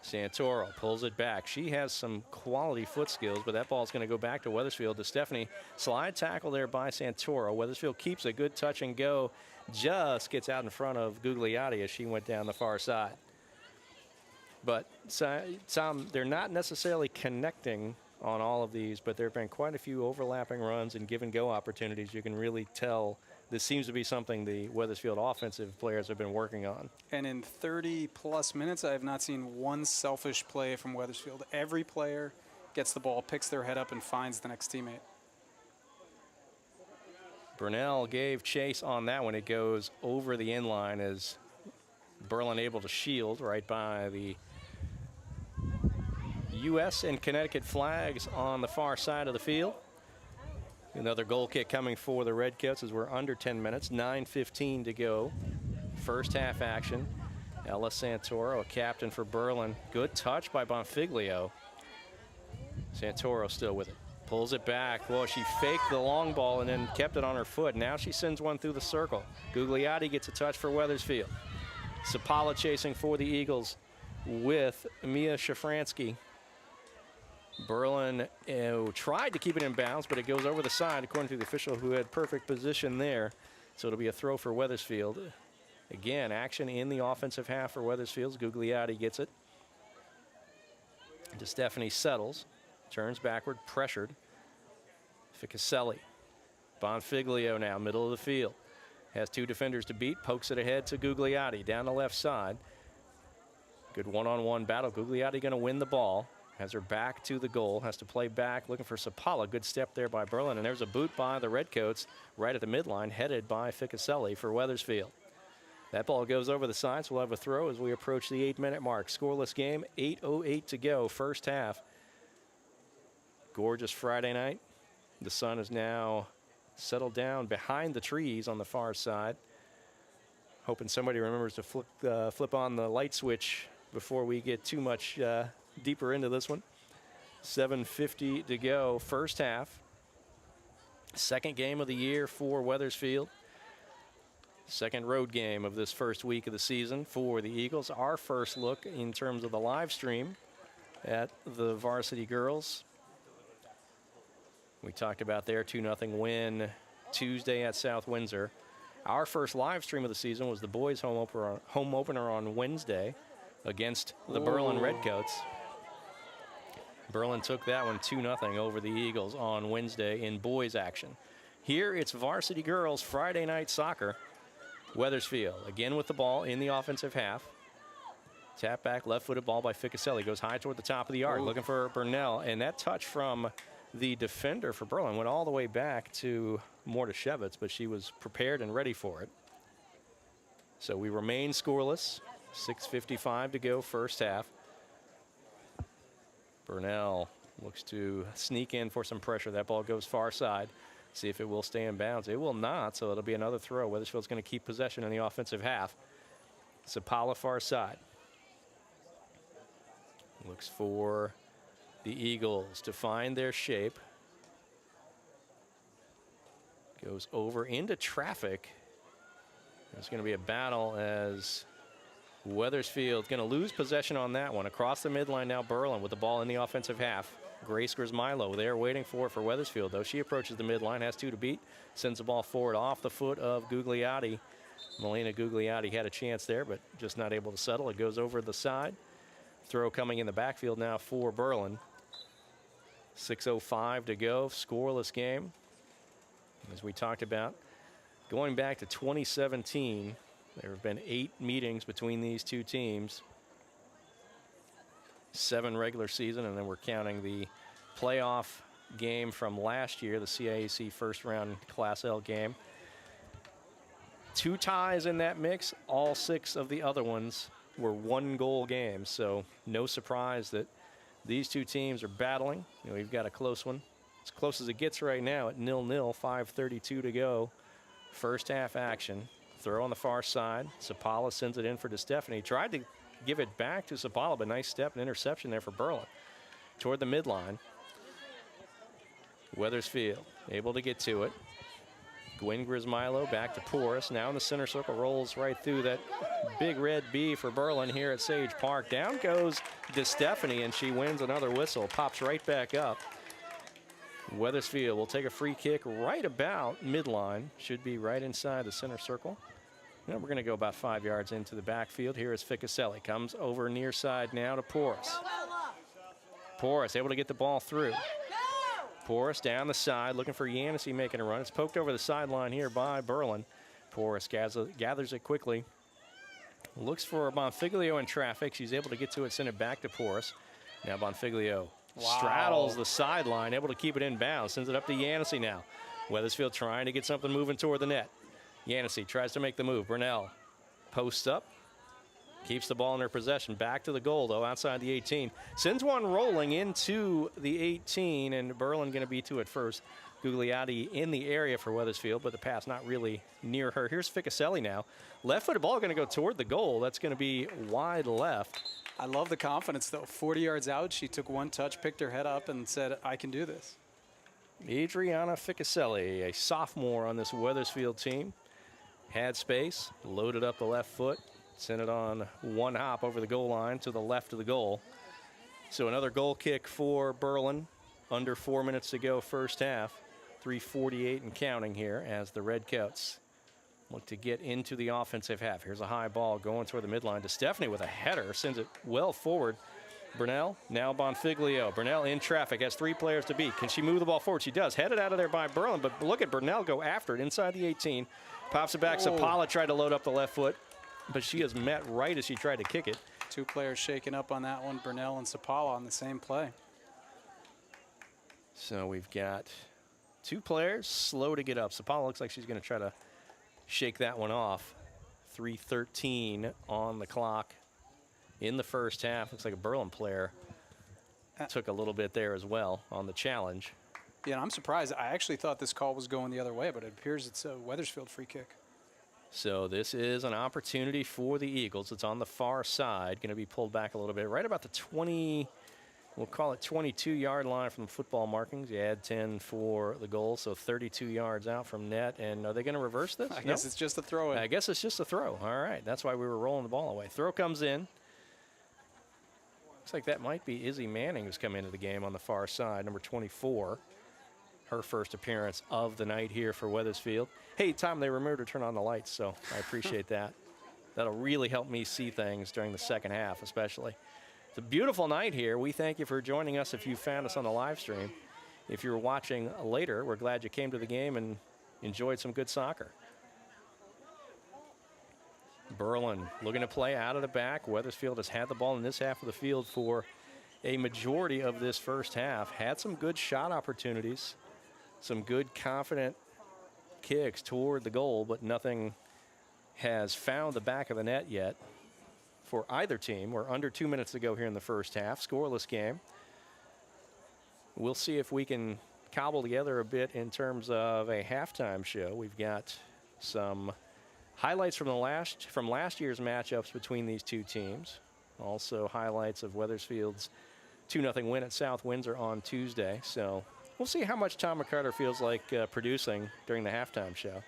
Santoro pulls it back. She has some quality foot skills, but that ball's going to go back to Wethersfield. DeStefani, slide tackle there by Santoro. Wethersfield keeps a good touch and go. Just gets out in front of Gugliotti as she went down the far side. But Tom, they're not necessarily connecting on all of these, but there have been quite a few overlapping runs and give and go opportunities. You can really tell this seems to be something the Wethersfield offensive players have been working on. And in 30-plus minutes, I have not seen one selfish play from Wethersfield. Every player gets the ball, picks their head up, and finds the next teammate. Burnell gave chase on that one. It goes over the inline as Berlin able to shield right by the U.S. and Connecticut flags on the far side of the field. Another goal kick coming for the Redcoats as we're under 10 minutes, 9:15 to go. First half action. Ella Santoro, a captain for Berlin. Good touch by Bonfiglio. Santoro still with it. Pulls it back. Well, she faked the long ball and then kept it on her foot. Now she sends one through the circle. Gugliotti gets a touch for Wethersfield. Sapala chasing for the Eagles with Mia Shafransky. Berlin tried to keep it in bounds, but it goes over the side, according to the official who had perfect position there. So it'll be a throw for Wethersfield. Again, action in the offensive half for Wethersfield. Gugliotti gets it. DeStefani settles, turns backward, pressured. Ficaselli. Bonfiglio now, middle of the field. Has two defenders to beat, pokes it ahead to Gugliotti down the left side. Good one-on-one battle. Gugliotti going to win the ball. Has her back to the goal, has to play back, looking for Sapala. Good step there by Berlin, and there's a boot by the Redcoats right at the midline, headed by Ficaselli for Wethersfield. That ball goes over the sides. We'll have a throw as we approach the 8-minute mark. Scoreless game, 8:08 to go, first half. Gorgeous Friday night. The sun is now settled down behind the trees on the far side. Hoping somebody remembers to flip on the light switch before we get too much deeper into this one. 7:50 to go, first half. Second game of the year for Wethersfield. Second road game of this first week of the season for the Eagles. Our first look in terms of the live stream at the varsity girls. We talked about their 2-0 win Tuesday at South Windsor. Our first live stream of the season was the boys' home opener on Wednesday against the Berlin Redcoats. Berlin took that one 2-0 over the Eagles on Wednesday in boys action. Here it's varsity girls Friday night soccer. Wethersfield again with the ball in the offensive half. Tap back, left-footed ball by Ficaselli. Goes high toward the top of the arc, looking for Burnell. And that touch from the defender for Berlin went all the way back to Mordashevitz, but she was prepared and ready for it. So we remain scoreless. 6:55 to go, first half. Burnell looks to sneak in for some pressure. That ball goes far side. See if it will stay in bounds. It will not, so it'll be another throw. Wethersfield's going to keep possession in the offensive half. Sapala far side. Looks for the Eagles to find their shape. Goes over into traffic. There's going to be a battle as Wethersfield going to lose possession on that one. Across the midline now, Berlin with the ball in the offensive half. Grace Grismilo there waiting for it for Wethersfield, though. She approaches the midline, has 2 to beat, sends the ball forward off the foot of Gugliotti. Melina Gugliotti had a chance there, but just not able to settle. It goes over the side. Throw coming in the backfield now for Berlin. 6:05 to go, scoreless game. As we talked about, going back to 2017, there have been 8 meetings between these two teams. 7 regular season, and then we're counting the playoff game from last year, the CIAC first round Class L game. 2 ties in that mix. All 6 of the other ones were 1-goal games, so no surprise that these two teams are battling. We've got a close one, as close as it gets right now at 0-0, 5:32 to go. First half action. Throw on the far side. Sapala sends it in for DeStefani. Tried to give it back to Sapala, but nice step and interception there for Berlin. Toward the midline. Wethersfield able to get to it. Gwen Grismilo back to Porras. Now in the center circle, rolls right through that big red B for Berlin here at Sage Park. Down goes DeStefani, and she wins another whistle. Pops right back up. Wethersfield will take a free kick right about midline. Should be right inside the center circle. Now we're going to go about 5 yards into the backfield. Here is Ficaselli. Comes over near side now to Porras. Porras able to get the ball through. Porras down the side, looking for Yancey making a run. It's poked over the sideline here by Berlin. Porras gathers it quickly. Looks for Bonfiglio in traffic. She's able to get to it, send it back to Porras. Now Bonfiglio straddles the sideline, able to keep it in bounds. Sends it up to Yancey now. Wethersfield trying to get something moving toward the net. Yancey tries to make the move. Burnell posts up. Keeps the ball in her possession. Back to the goal, though, outside the 18. Sends one rolling into the 18, and Berlin going to be to it first. Gugliotti in the area for Wethersfield, but the pass not really near her. Here's Ficaselli now. Left-footed ball going to go toward the goal. That's going to be wide left. I love the confidence, though. 40 yards out, she took one touch, picked her head up, and said, I can do this. Adriana Ficaselli, a sophomore on this Wethersfield team. Had space, loaded up the left foot. Sent it on one hop over the goal line to the left of the goal. So another goal kick for Berlin. Under 4 minutes to go first half. 3:48 and counting here as the Redcoats look to get into the offensive half. Here's a high ball going toward the midline to Stephanie with a header. Sends it well forward. Burnell, now Bonfiglio. Burnell in traffic, has 3 players to beat. Can she move the ball forward? She does. Headed out of there by Berlin, but look at Burnell go after it inside the 18. Pops it back. Sapala tried to load up the left foot, but she is met right as she tried to kick it. 2 players shaken up on that one, Burnell and Sapala on the same play. So we've got 2 players slow to get up. Sapala looks like she's going to try to shake that one off. 3:13 on the clock in the first half. Looks like a Berlin player took a little bit there as well on the challenge. Yeah, I'm surprised. I actually thought this call was going the other way, but it appears it's a Wethersfield free kick. So this is an opportunity for the Eagles. It's on the far side, going to be pulled back a little bit, right about the 20, we'll call it 22-yard line from the football markings. You add 10 for the goal, so 32 yards out from net. And are they going to reverse this? I guess it's just a throw in. I guess it's just a throw. All right, that's why we were rolling the ball away. Throw comes in. Looks like that might be Izzy Manning who's come into the game on the far side, number 24. Her first appearance of the night here for Wethersfield. Hey, Tom, they remembered to turn on the lights, so I appreciate that. That'll really help me see things during the second half, especially. It's a beautiful night here. We thank you for joining us if you found us on the live stream. If you're watching later, we're glad you came to the game and enjoyed some good soccer. Berlin looking to play out of the back. Wethersfield has had the ball in this half of the field for a majority of this first half. Had some good shot opportunities. Some good, confident kicks toward the goal, but nothing has found the back of the net yet for either team. We're under 2 minutes to go here in the first half. Scoreless game. We'll see if we can cobble together a bit in terms of a halftime show. We've got some highlights from last year's matchups between these two teams. Also highlights of Wethersfield's 2-0 win at South Windsor on Tuesday. So we'll see how much Tom McCarter feels like producing during the halftime show.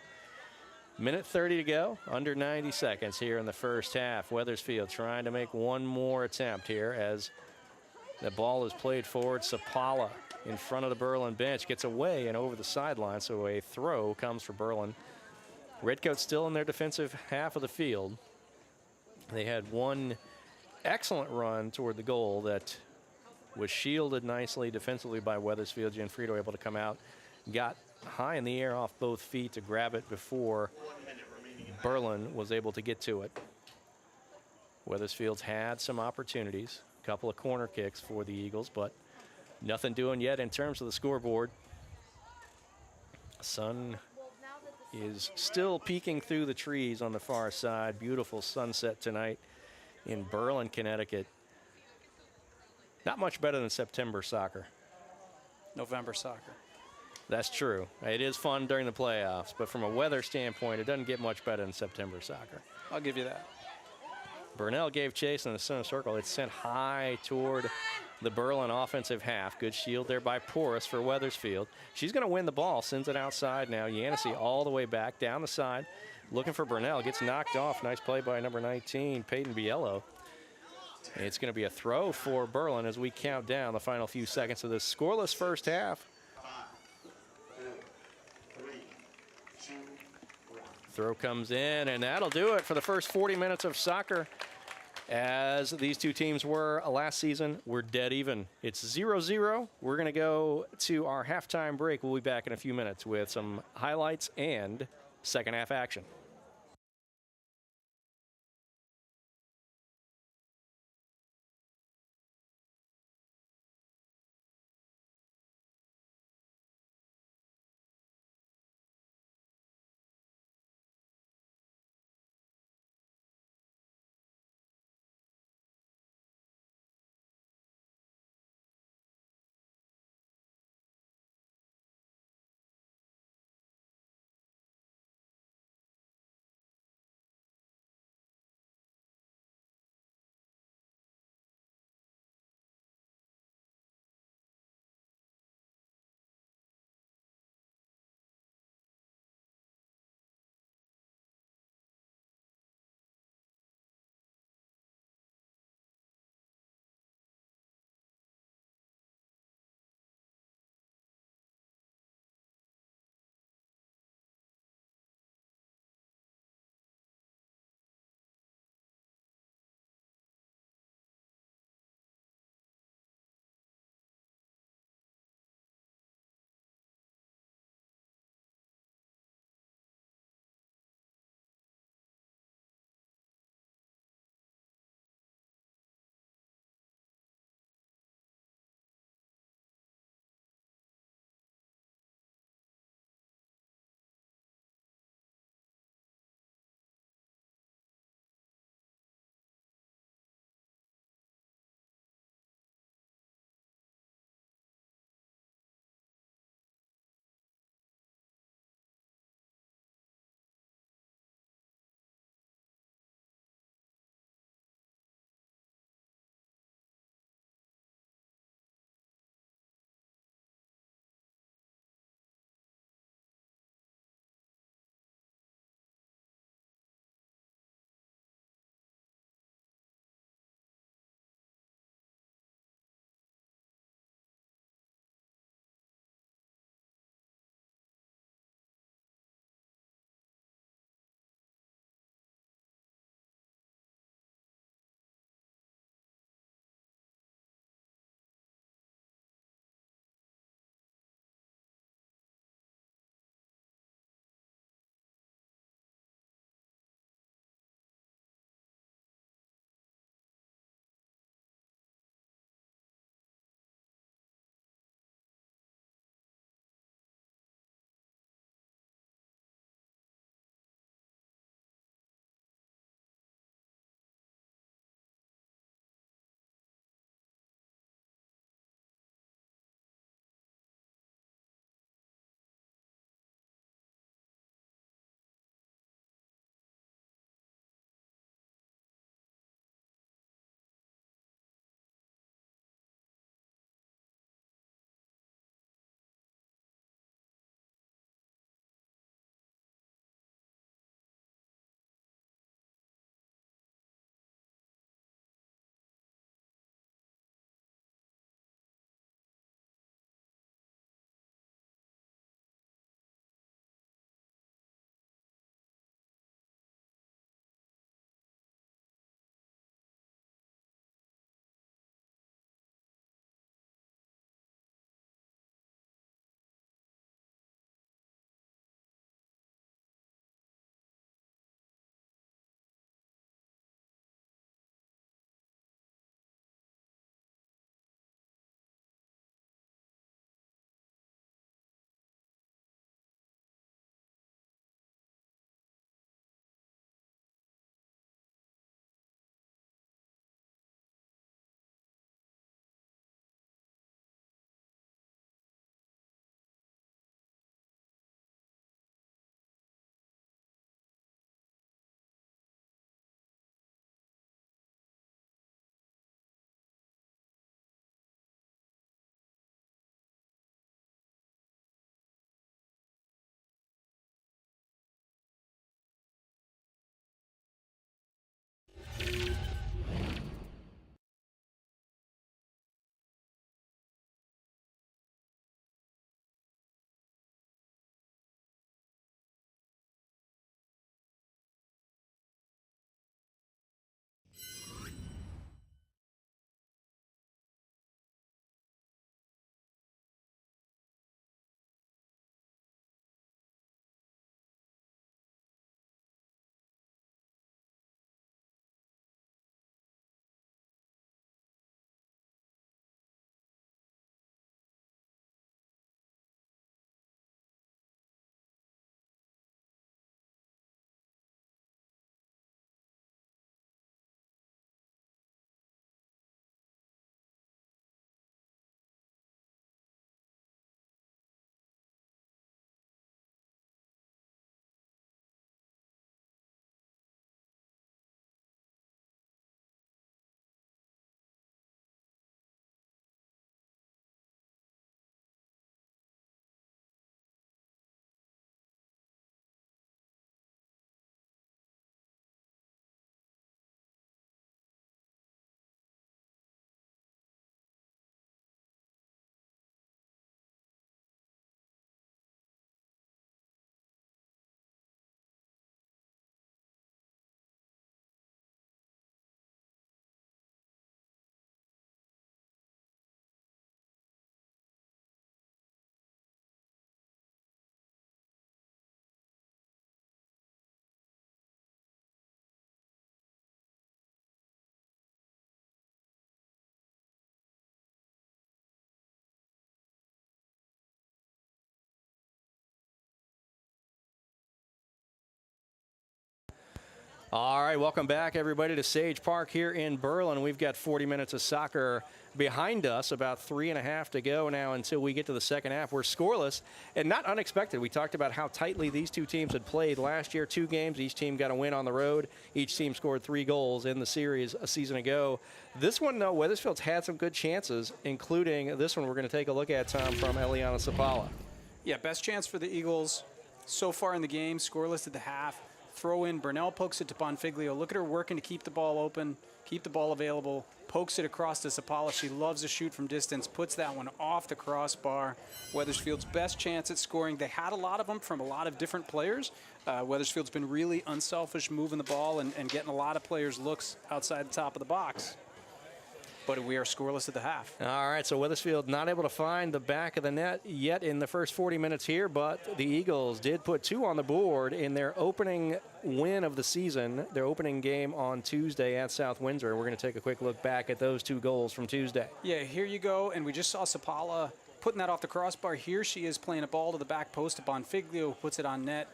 Minute 30 to go, under 90 seconds here in the first half. Wethersfield trying to make one more attempt here as the ball is played forward. Sapala in front of the Berlin bench gets away and over the sideline, so a throw comes for Berlin. Redcoats still in their defensive half of the field. They had one excellent run toward the goal that was shielded nicely defensively by Wethersfield. Gianfrido able to come out, got high in the air off both feet to grab it before Berlin was able to get to it. Wethersfield's had some opportunities, a couple of corner kicks for the Eagles, but nothing doing yet in terms of the scoreboard. Sun is still peeking through the trees on the far side. Beautiful sunset tonight in Berlin, Connecticut. Not much better than September soccer. November soccer. That's true. It is fun during the playoffs, but from a weather standpoint, it doesn't get much better than September soccer. I'll give you that. Burnell gave chase in the center circle. It's sent high toward the Berlin offensive half. Good shield there by Porras for Wethersfield. She's going to win the ball. Sends it outside now. Yancey all the way back down the side. Looking for Burnell. Gets knocked off. Nice play by number 19, Peyton Biello. It's going to be a throw for Berlin as we count down the final few seconds of this scoreless first half. Throw comes in, and that'll do it for the first 40 minutes of soccer. As these two teams were last season, we're dead even. It's 0-0. We're going to go to our halftime break. We'll be back in a few minutes with some highlights and second half action. All right, welcome back, everybody, to Sage Park here in Berlin. We've got 40 minutes of soccer behind us, about 3.5 to go now until we get to the second half. We're scoreless and not unexpected. We talked about how tightly these two teams had played last year, 2 games. Each team got a win on the road. Each team scored 3 goals in the series a season ago. This one, though, Wethersfield's had some good chances, including this one we're going to take a look at, Tom, from Eliana Sapala. Yeah, best chance for the Eagles so far in the game, scoreless at the half. Throw in, Burnell pokes it to Bonfiglio. Look at her working to keep the ball open, keep the ball available, pokes it across to Sapala. She loves to shoot from distance, puts that one off the crossbar. Wethersfield's best chance at scoring. They had a lot of them from a lot of different players. Wethersfield's been really unselfish moving the ball and getting a lot of players looks outside the top of the box. But we are scoreless at the half. All right, so Wethersfield not able to find the back of the net yet in the first 40 minutes here, but the Eagles did put 2 on the board in their opening win of the season, their opening game on Tuesday at South Windsor. We're going to take a quick look back at those 2 goals from Tuesday. Yeah, here you go, and we just saw Sapala putting that off the crossbar. Here she is playing a ball to the back post to Bonfiglio, puts it on net.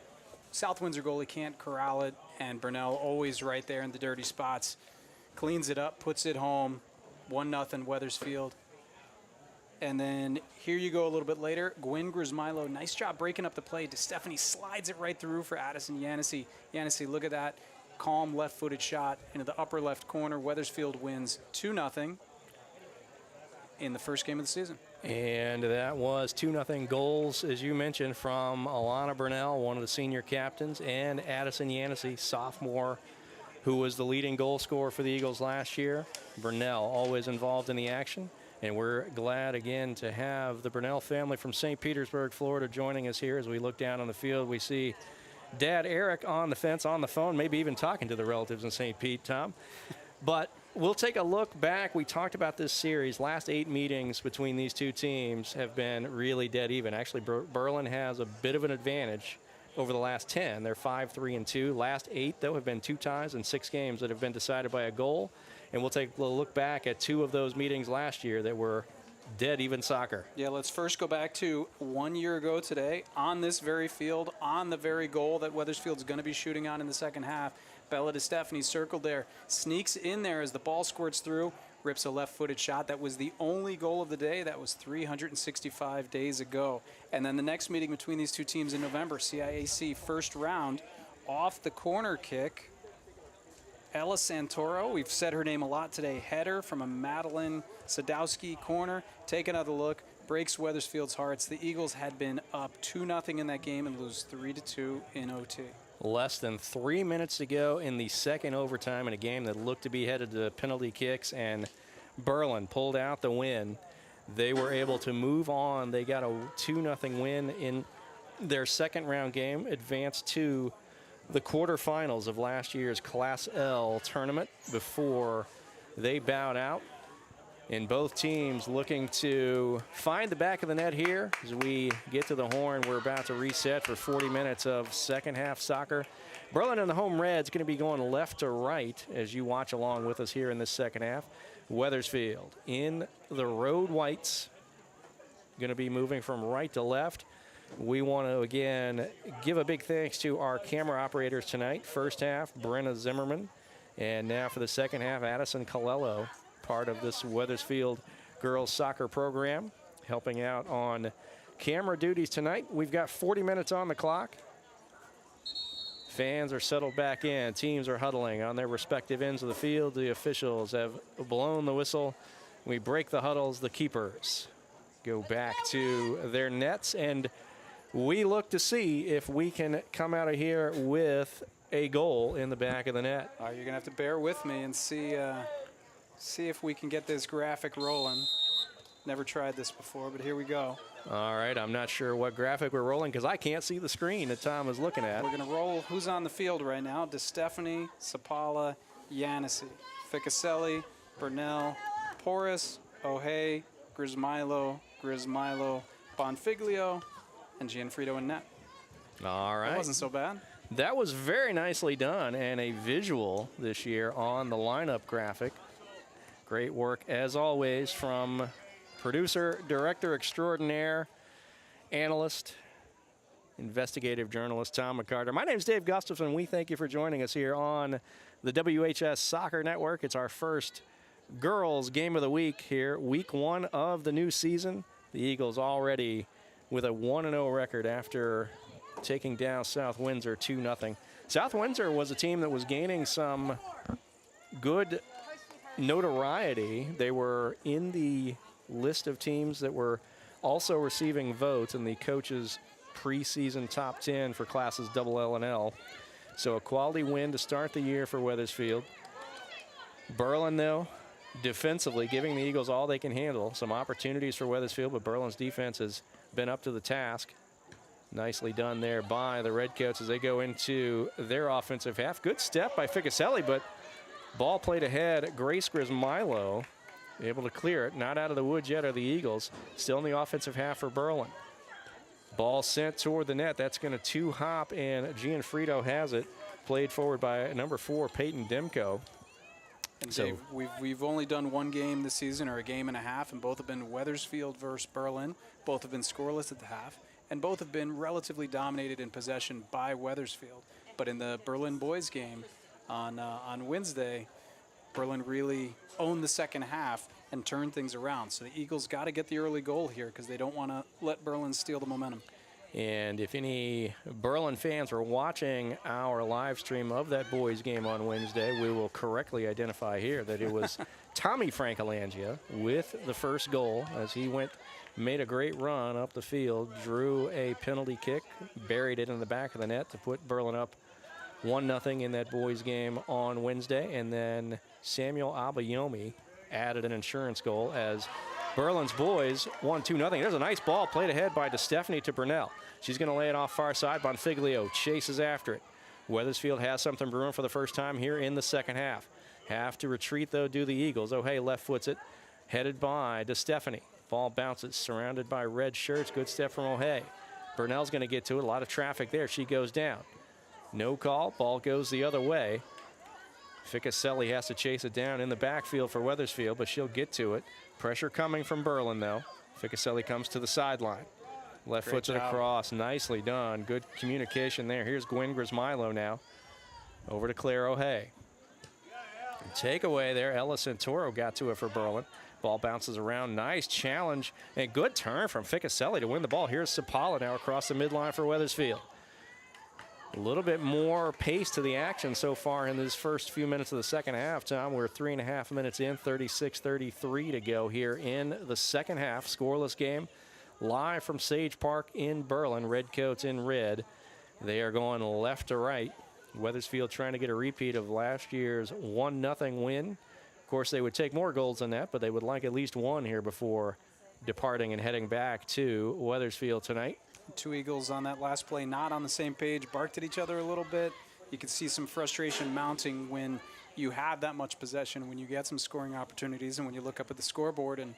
South Windsor goalie can't corral it, and Burnell always right there in the dirty spots. Cleans it up, puts it home. 1-0 Wethersfield. And then here you go a little bit later. Gwen Grismilo, nice job breaking up the play. DeStefani slides it right through for Addison Yanissi. Yanissi, look at that. Calm left-footed shot into the upper left corner. Wethersfield wins 2-0 in the first game of the season. And that was 2-0 goals, as you mentioned, from Alana Burnell, one of the senior captains, and Addison Yanissi, sophomore, who was the leading goal scorer for the Eagles last year. Burnell always involved in the action. And we're glad, again, to have the Burnell family from St. Petersburg, Florida, joining us here. As we look down on the field, we see Dad Eric on the fence, on the phone, maybe even talking to the relatives in St. Pete, Tom. But we'll take a look back. We talked about this series. Last 8 meetings between these two teams have been really dead even. Actually, Berlin has a bit of an advantage over the last 10. They're 5-3-2. Last 8, though, have been 2 ties in 6 games that have been decided by a goal. And we'll take a look back at 2 of those meetings last year that were dead even soccer. Yeah, let's first go back to 1 year ago today on this very field, on the very goal that Wethersfield's going to be shooting on in the second half. Bella DeStefani circled there, sneaks in there as the ball squirts through, rips a left-footed shot. That was the only goal of the day. That was 365 days ago. And then the next meeting between these two teams in November, CIAC first round, off the corner kick, Ella Santoro, we've said her name a lot today, header from a Madeline Sadowski corner. Take another look, breaks Wethersfield's hearts. The Eagles had been up 2-0 in that game and lose 3-2 in OT. Less than 3 minutes to go in the second overtime in a game that looked to be headed to penalty kicks, and Berlin pulled out the win. They were able to move on. They got a 2-0 win in their second round game, advanced to the quarterfinals of last year's Class L tournament before they bowed out. And both teams looking to find the back of the net here as we get to the horn. We're about to reset for 40 minutes of second half soccer. Berlin and the home Reds going to be going left to right as you watch along with us here in this second half. Wethersfield in the road whites, going to be moving from right to left. We want to, again, give a big thanks to our camera operators tonight. First half, Brenna Zimmerman. And now for the second half, Addison Colello, part of this Wethersfield girls soccer program, helping out on camera duties tonight. We've got 40 minutes on the clock. Fans are settled back in. Teams are huddling on their respective ends of the field. The officials have blown the whistle. We break the huddles. The keepers go back to their nets, and we look to see if we can come out of here with a goal in the back of the net. You're going to have to bear with me and see if we can get this graphic rolling. Never tried this before, but here we go. All right, I'm not sure what graphic we're rolling because I can't see the screen that Tom is looking at. We're going to roll who's on the field right now. DeStefani, Sapala, Yanissi, Ficaselli, Burnell, Porras, O'Hay, Grismilo, Bonfiglio, and Gianfrido in net. All right. That wasn't so bad. That was very nicely done, and a visual this year on the lineup graphic. Great work, as always, from producer, director extraordinaire, analyst, investigative journalist Tom McCarter. My name is Dave Gustafson. We thank you for joining us here on the WHS Soccer Network. It's our first girls game of the week here, week 1 of the new season. The Eagles already with a 1-0 record after taking down South Windsor 2-0. South Windsor was a team that was gaining some good notoriety. They were in the list of teams that were also receiving votes in the coaches' preseason top 10 for classes LL and L. So a quality win to start the year for Wethersfield. Berlin, though, defensively giving the Eagles all they can handle. Some opportunities for Wethersfield, but Berlin's defense has been up to the task. Nicely done there by the Redcoats as they go into their offensive half. Good step by Ficaselli, but ball played ahead. Grace Grismilo able to clear it. Not out of the woods yet are the Eagles. Still in the offensive half for Berlin. Ball sent toward the net. That's going to two-hop, and Gianfrido has it. Played forward by number 4, Peyton Demko. And Dave, we've only done one game this season, or a game and a half, and both have been Wethersfield versus Berlin. Both have been scoreless at the half, and both have been relatively dominated in possession by Wethersfield. But in the Berlin boys game on Wednesday, Berlin really owned the second half and turned things around. So the Eagles got to get the early goal here because they don't want to let Berlin steal the momentum. And if any Berlin fans were watching our live stream of that boys game on Wednesday, we will correctly identify here that it was Tommy Francolangia with the first goal as he made a great run up the field, drew a penalty kick, buried it in the back of the net to put Berlin up 1-0 in that boys game on Wednesday. And then Samuel Abayomi added an insurance goal as Berlin's boys won 2-0. There's a nice ball played ahead by DeStefani to Brunel. She's going to lay it off far side. Bonfiglio chases after it. Wethersfield has something brewing for the first time here in the second half. Have to retreat, though, do the Eagles. O'Hay left foots it, headed by DeStefani. Ball bounces, surrounded by red shirts. Good step from O'Hay. Brunel's going to get to it. A lot of traffic there. She goes down. No call. Ball goes the other way. Ficaselli has to chase it down in the backfield for Wethersfield, but she'll get to it. Pressure coming from Berlin, though. Ficaselli comes to the sideline. Left foots it across. Nicely done. Good communication there. Here's Gwen Grismilo now. Over to Claire O'Hay. Takeaway there. Ella Santoro got to it for Berlin. Ball bounces around. Nice challenge and good turn from Ficaselli to win the ball. Here's Sapala now across the midline for Wethersfield. A little bit more pace to the action so far in this first few minutes of the second half. Tom, we're 3.5 minutes in, 36-33 to go here in the second half. Scoreless game live from Sage Park in Berlin. Redcoats in red. They are going left to right. Wethersfield trying to get a repeat of last year's 1-0 win. Of course, they would take more goals than that, but they would like at least one here before departing and heading back to Wethersfield tonight. Two Eagles on that last play not on the same page, barked at each other a little bit. You could see some frustration mounting when you have that much possession, when you get some scoring opportunities, and when you look up at the scoreboard and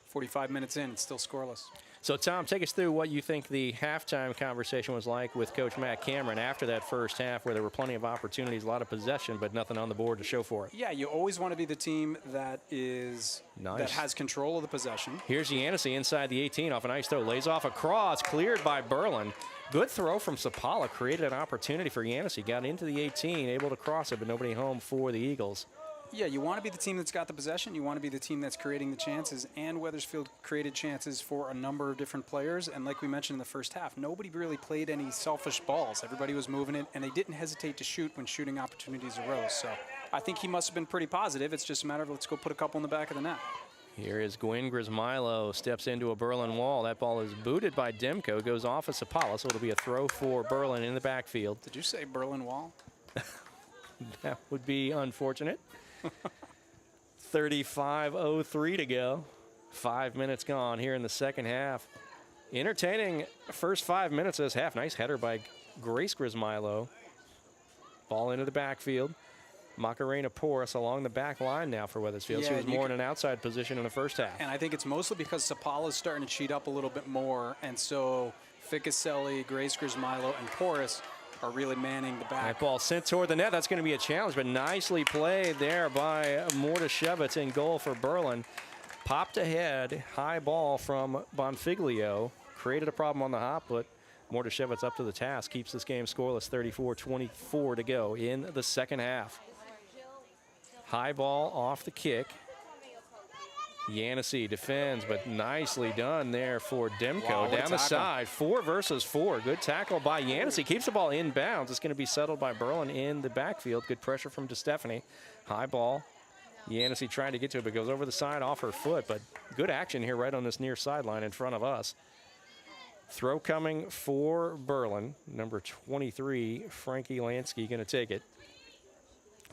45 minutes in, it's still scoreless. So, Tom, take us through what you think the halftime conversation was like with Coach Matt Cameron after that first half where there were plenty of opportunities, a lot of possession, but nothing on the board to show for it. Yeah, you always want to be the team that has control of the possession. Here's Yancey inside the 18 off a nice throw. Lays off a cross, cleared by Berlin. Good throw from Sapala, created an opportunity for Yancey. Got into the 18, able to cross it, but nobody home for the Eagles. Yeah, you want to be the team that's got the possession. You want to be the team that's creating the chances. And Wethersfield created chances for a number of different players. And like we mentioned in the first half, nobody really played any selfish balls. Everybody was moving it, and they didn't hesitate to shoot when shooting opportunities arose. So I think he must have been pretty positive. It's just a matter of let's go put a couple in the back of the net. Here is Gwen Grismilo, steps into a Berlin wall. That ball is booted by Demko, goes off of Sapala, so it'll be a throw for Berlin in the backfield. Did you say Berlin wall? That would be unfortunate. 35:03 to go. 5 minutes gone here in the second half. Entertaining first 5 minutes of this half. Nice header by Grace Grismilo. Ball into the backfield. Macarena Porras along the back line now for Wethersfield. She was more in an outside position in the first half. And I think it's mostly because Sapala is starting to cheat up a little bit more. And so Ficaselli, Grace Grismilo, and Porras are really manning the back. That ball sent toward the net. That's going to be a challenge, but nicely played there by Mordashevitz in goal for Berlin. Popped ahead, high ball from Bonfiglio. Created a problem on the hop, but Mordashevitz up to the task, keeps this game scoreless, 34-24 to go in the second half. High ball off the kick. Yancey defends, but nicely done there for Demko. Wow, what a down the tackle. side, 4 versus 4. Good tackle by Yancey. Keeps the ball inbounds. It's going to be settled by Berlin in the backfield. Good pressure from DeStefani. High ball. Yancey trying to get to it, but goes over the side off her foot. But good action here right on this near sideline in front of us. Throw coming for Berlin. Number 23, Frankie Lansky, going to take it.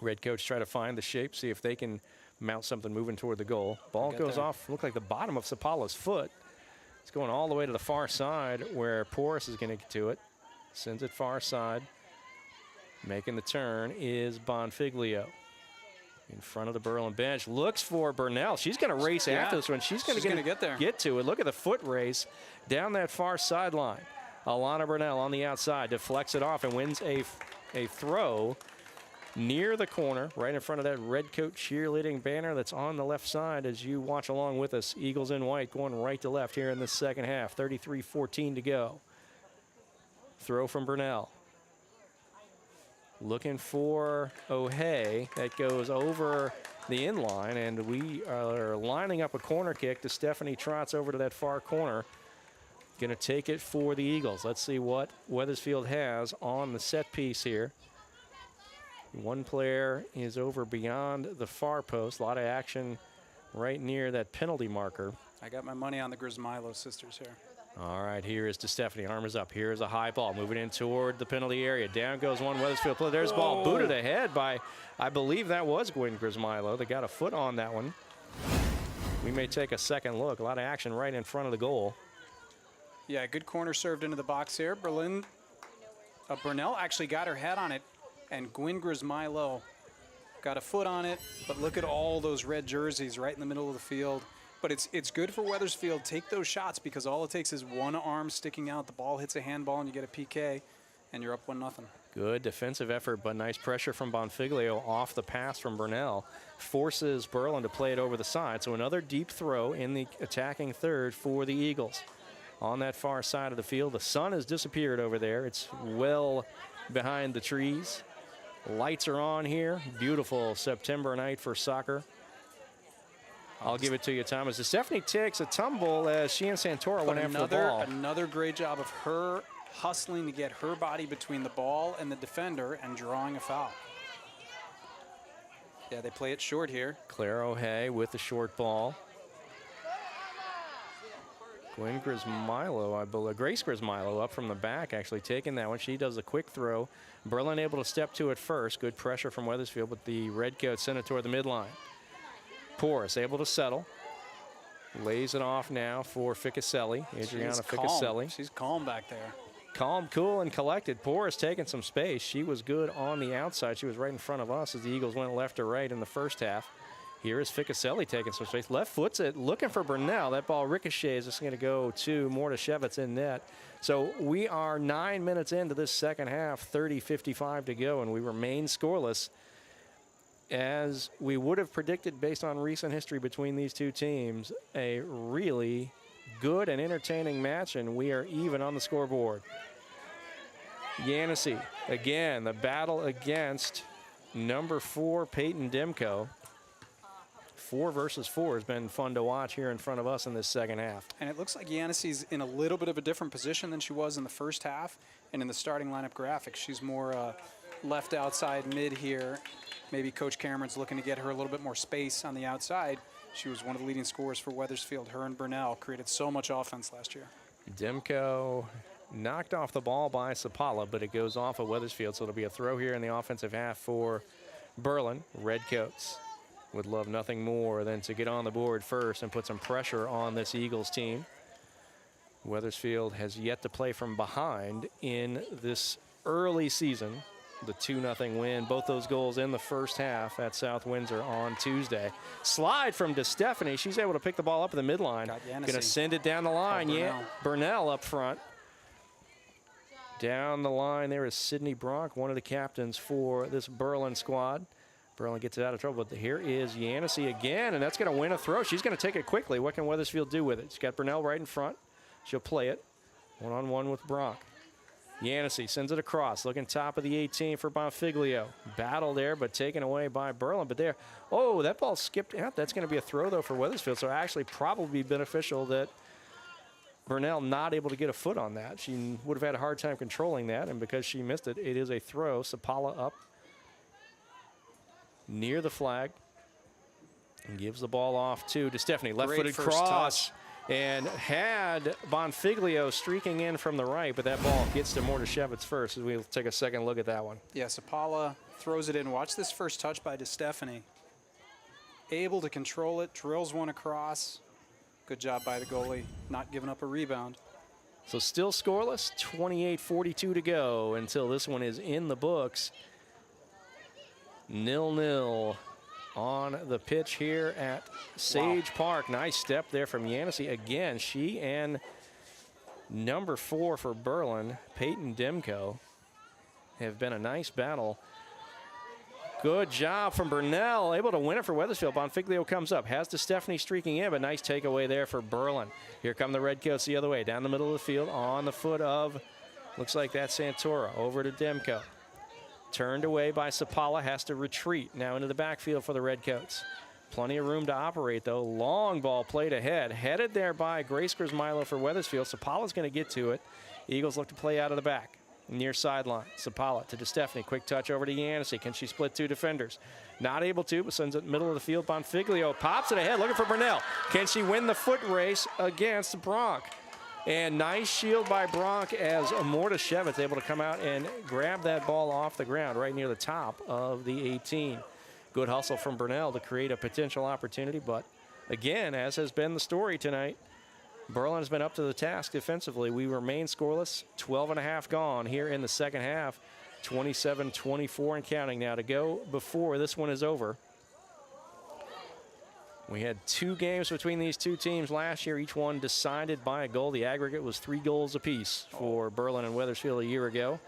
Red coach try to find the shape, see if they can mount something moving toward the goal. Ball goes there. off, look like the bottom of Sapala's foot. It's going all the way to the far side where Porras is going to get to it. Sends it far side. Making the turn is Bonfiglio. In front of the Berlin bench, looks for Burnell. She's going to race after this one. She's going to get there. Get to it. Look at the foot race down that far sideline. Alana Burnell on the outside deflects it off and wins a throw near the corner, right in front of that red coat cheerleading banner that's on the left side as you watch along with us. Eagles in white going right to left here in the second half. 33-14 to go. Throw from Burnell. Looking for O'Hay. That goes over the inline, and we are lining up a corner kick to Stephanie Trotz over to that far corner. Going to take it for the Eagles. Let's see what Wethersfield has on the set piece here. One player is over beyond the far post. A lot of action right near that penalty marker. I got my money on the Grismilo sisters here. All right, here is DeStefani. Arm is up. Here's a high ball moving in toward the penalty area. Down goes one Wethersfield player. There's ball booted ahead by, I believe that was Gwen Grismilo. They got a foot on that one. We may take a second look. A lot of action right in front of the goal. Yeah, good corner served into the box here. Burnell actually got her head on it, and Gwen Grismilo got a foot on it. But look at all those red jerseys right in the middle of the field. But it's good for Wethersfield. Take those shots because all it takes is one arm sticking out. The ball hits a handball and you get a PK, and you're up 1-0. Good defensive effort, but nice pressure from Bonfiglio off the pass from Burnell. Forces Berlin to play it over the side. So another deep throw in the attacking third for the Eagles. On that far side of the field, the sun has disappeared over there. It's well behind the trees. Lights are on here. Beautiful September night for soccer. I'll give it to you, Thomas. Stephanie takes a tumble as she and Santoro went after the ball. Another great job of her hustling to get her body between the ball and the defender and drawing a foul. Yeah, they play it short here. Claire O'Hay with the short ball. Gwen Grismilo, I believe. Grace Grismilo up from the back, actually taking that one. She does a quick throw. Berlin able to step to it first. Good pressure from Wethersfield, but the Redcoats sent it toward the midline. Porras able to settle. Lays it off now for Ficcaselli. Adriana Ficcaselli. She's calm back there. Calm, cool, and collected. Porras taking some space. She was good on the outside. She was right in front of us as the Eagles went left or right in the first half. Here is Ficcaselli taking some space. Left foot's it, looking for Burnell. That ball ricochets. It's going to go to Mordashevitz in net. So we are 9 minutes into this second half, 30-55 to go, and we remain scoreless. As we would have predicted based on recent history between these two teams, a really good and entertaining match, and we are even on the scoreboard. Yancey, again, the battle against number 4, Peyton Demko. 4 versus 4 has been fun to watch here in front of us in this second half. And it looks like Yancey's in a little bit of a different position than she was in the first half. And in the starting lineup graphics, she's more left outside mid here. Maybe Coach Cameron's looking to get her a little bit more space on the outside. She was one of the leading scorers for Wethersfield. Her and Burnell created so much offense last year. Demko knocked off the ball by Sapala, but it goes off of Wethersfield, so it'll be a throw here in the offensive half for Berlin. Redcoats would love nothing more than to get on the board first and put some pressure on this Eagles team. Wethersfield has yet to play from behind in this early season. The 2-0 win, both those goals in the first half at South Windsor on Tuesday. Slide from DeStefani. She's able to pick the ball up in the midline. Going to send it down the line. Yeah, Burnell up front. Down the line there is Sydney Bronk, one of the captains for this Berlin squad. Berlin gets it out of trouble, but here is Yancey again, and that's going to win a throw. She's going to take it quickly. What can Wethersfield do with it? She's got Burnell right in front. She'll play it one-on-one with Bronk. Yancey sends it across, looking top of the 18 for Bonfiglio. Battle there, but taken away by Berlin. But there, oh, that ball skipped out. That's going to be a throw, though, for Wethersfield. So actually probably beneficial that Burnell not able to get a foot on that. She would have had a hard time controlling that, and because she missed it, it is a throw. Sapala up near the flag and gives the ball off to DeStefani. Left-footed cross. And had Bonfiglio streaking in from the right, but that ball gets to Mordashevitz first as we'll take a second look at that one. Yeah, Sapala throws it in. Watch this first touch by DeStefani. Able to control it, drills one across. Good job by the goalie, not giving up a rebound. So still scoreless, 28:42 to go until this one is in the books. 0-0. On the pitch here at Sage Park. Nice step there from Yancey. Again, she and number 4 for Berlin, Peyton Demko, have been a nice battle. Good job from Burnell, able to win it for Wethersfield. Bonfiglio comes up, has DeStefani streaking in, but nice takeaway there for Berlin. Here come the Redcoats the other way, down the middle of the field, on the foot of, looks like that's Santora, over to Demko. Turned away by Sapala, has to retreat now into the backfield for the Redcoats. Plenty of room to operate, though. Long ball played ahead. Headed there by Grace Grismilo for Wethersfield. Sapala's going to get to it. Eagles look to play out of the back. Near sideline. Sapala to DeStefani. Quick touch over to Yancey. Can she split 2 defenders? Not able to, but sends it middle of the field. Bonfiglio pops it ahead, looking for Burnell. Can she win the foot race against Bronk? And nice shield by Bronk as Mordashevitz able to come out and grab that ball off the ground right near the top of the 18. Good hustle from Burnell to create a potential opportunity, but again, as has been the story tonight, Berlin has been up to the task defensively. We remain scoreless, 12.5 gone here in the second half, 27-24 and counting now to go before this one is over. We had 2 games between these two teams last year, each one decided by a goal. The aggregate was 3 goals apiece for Berlin and Wethersfield a year ago.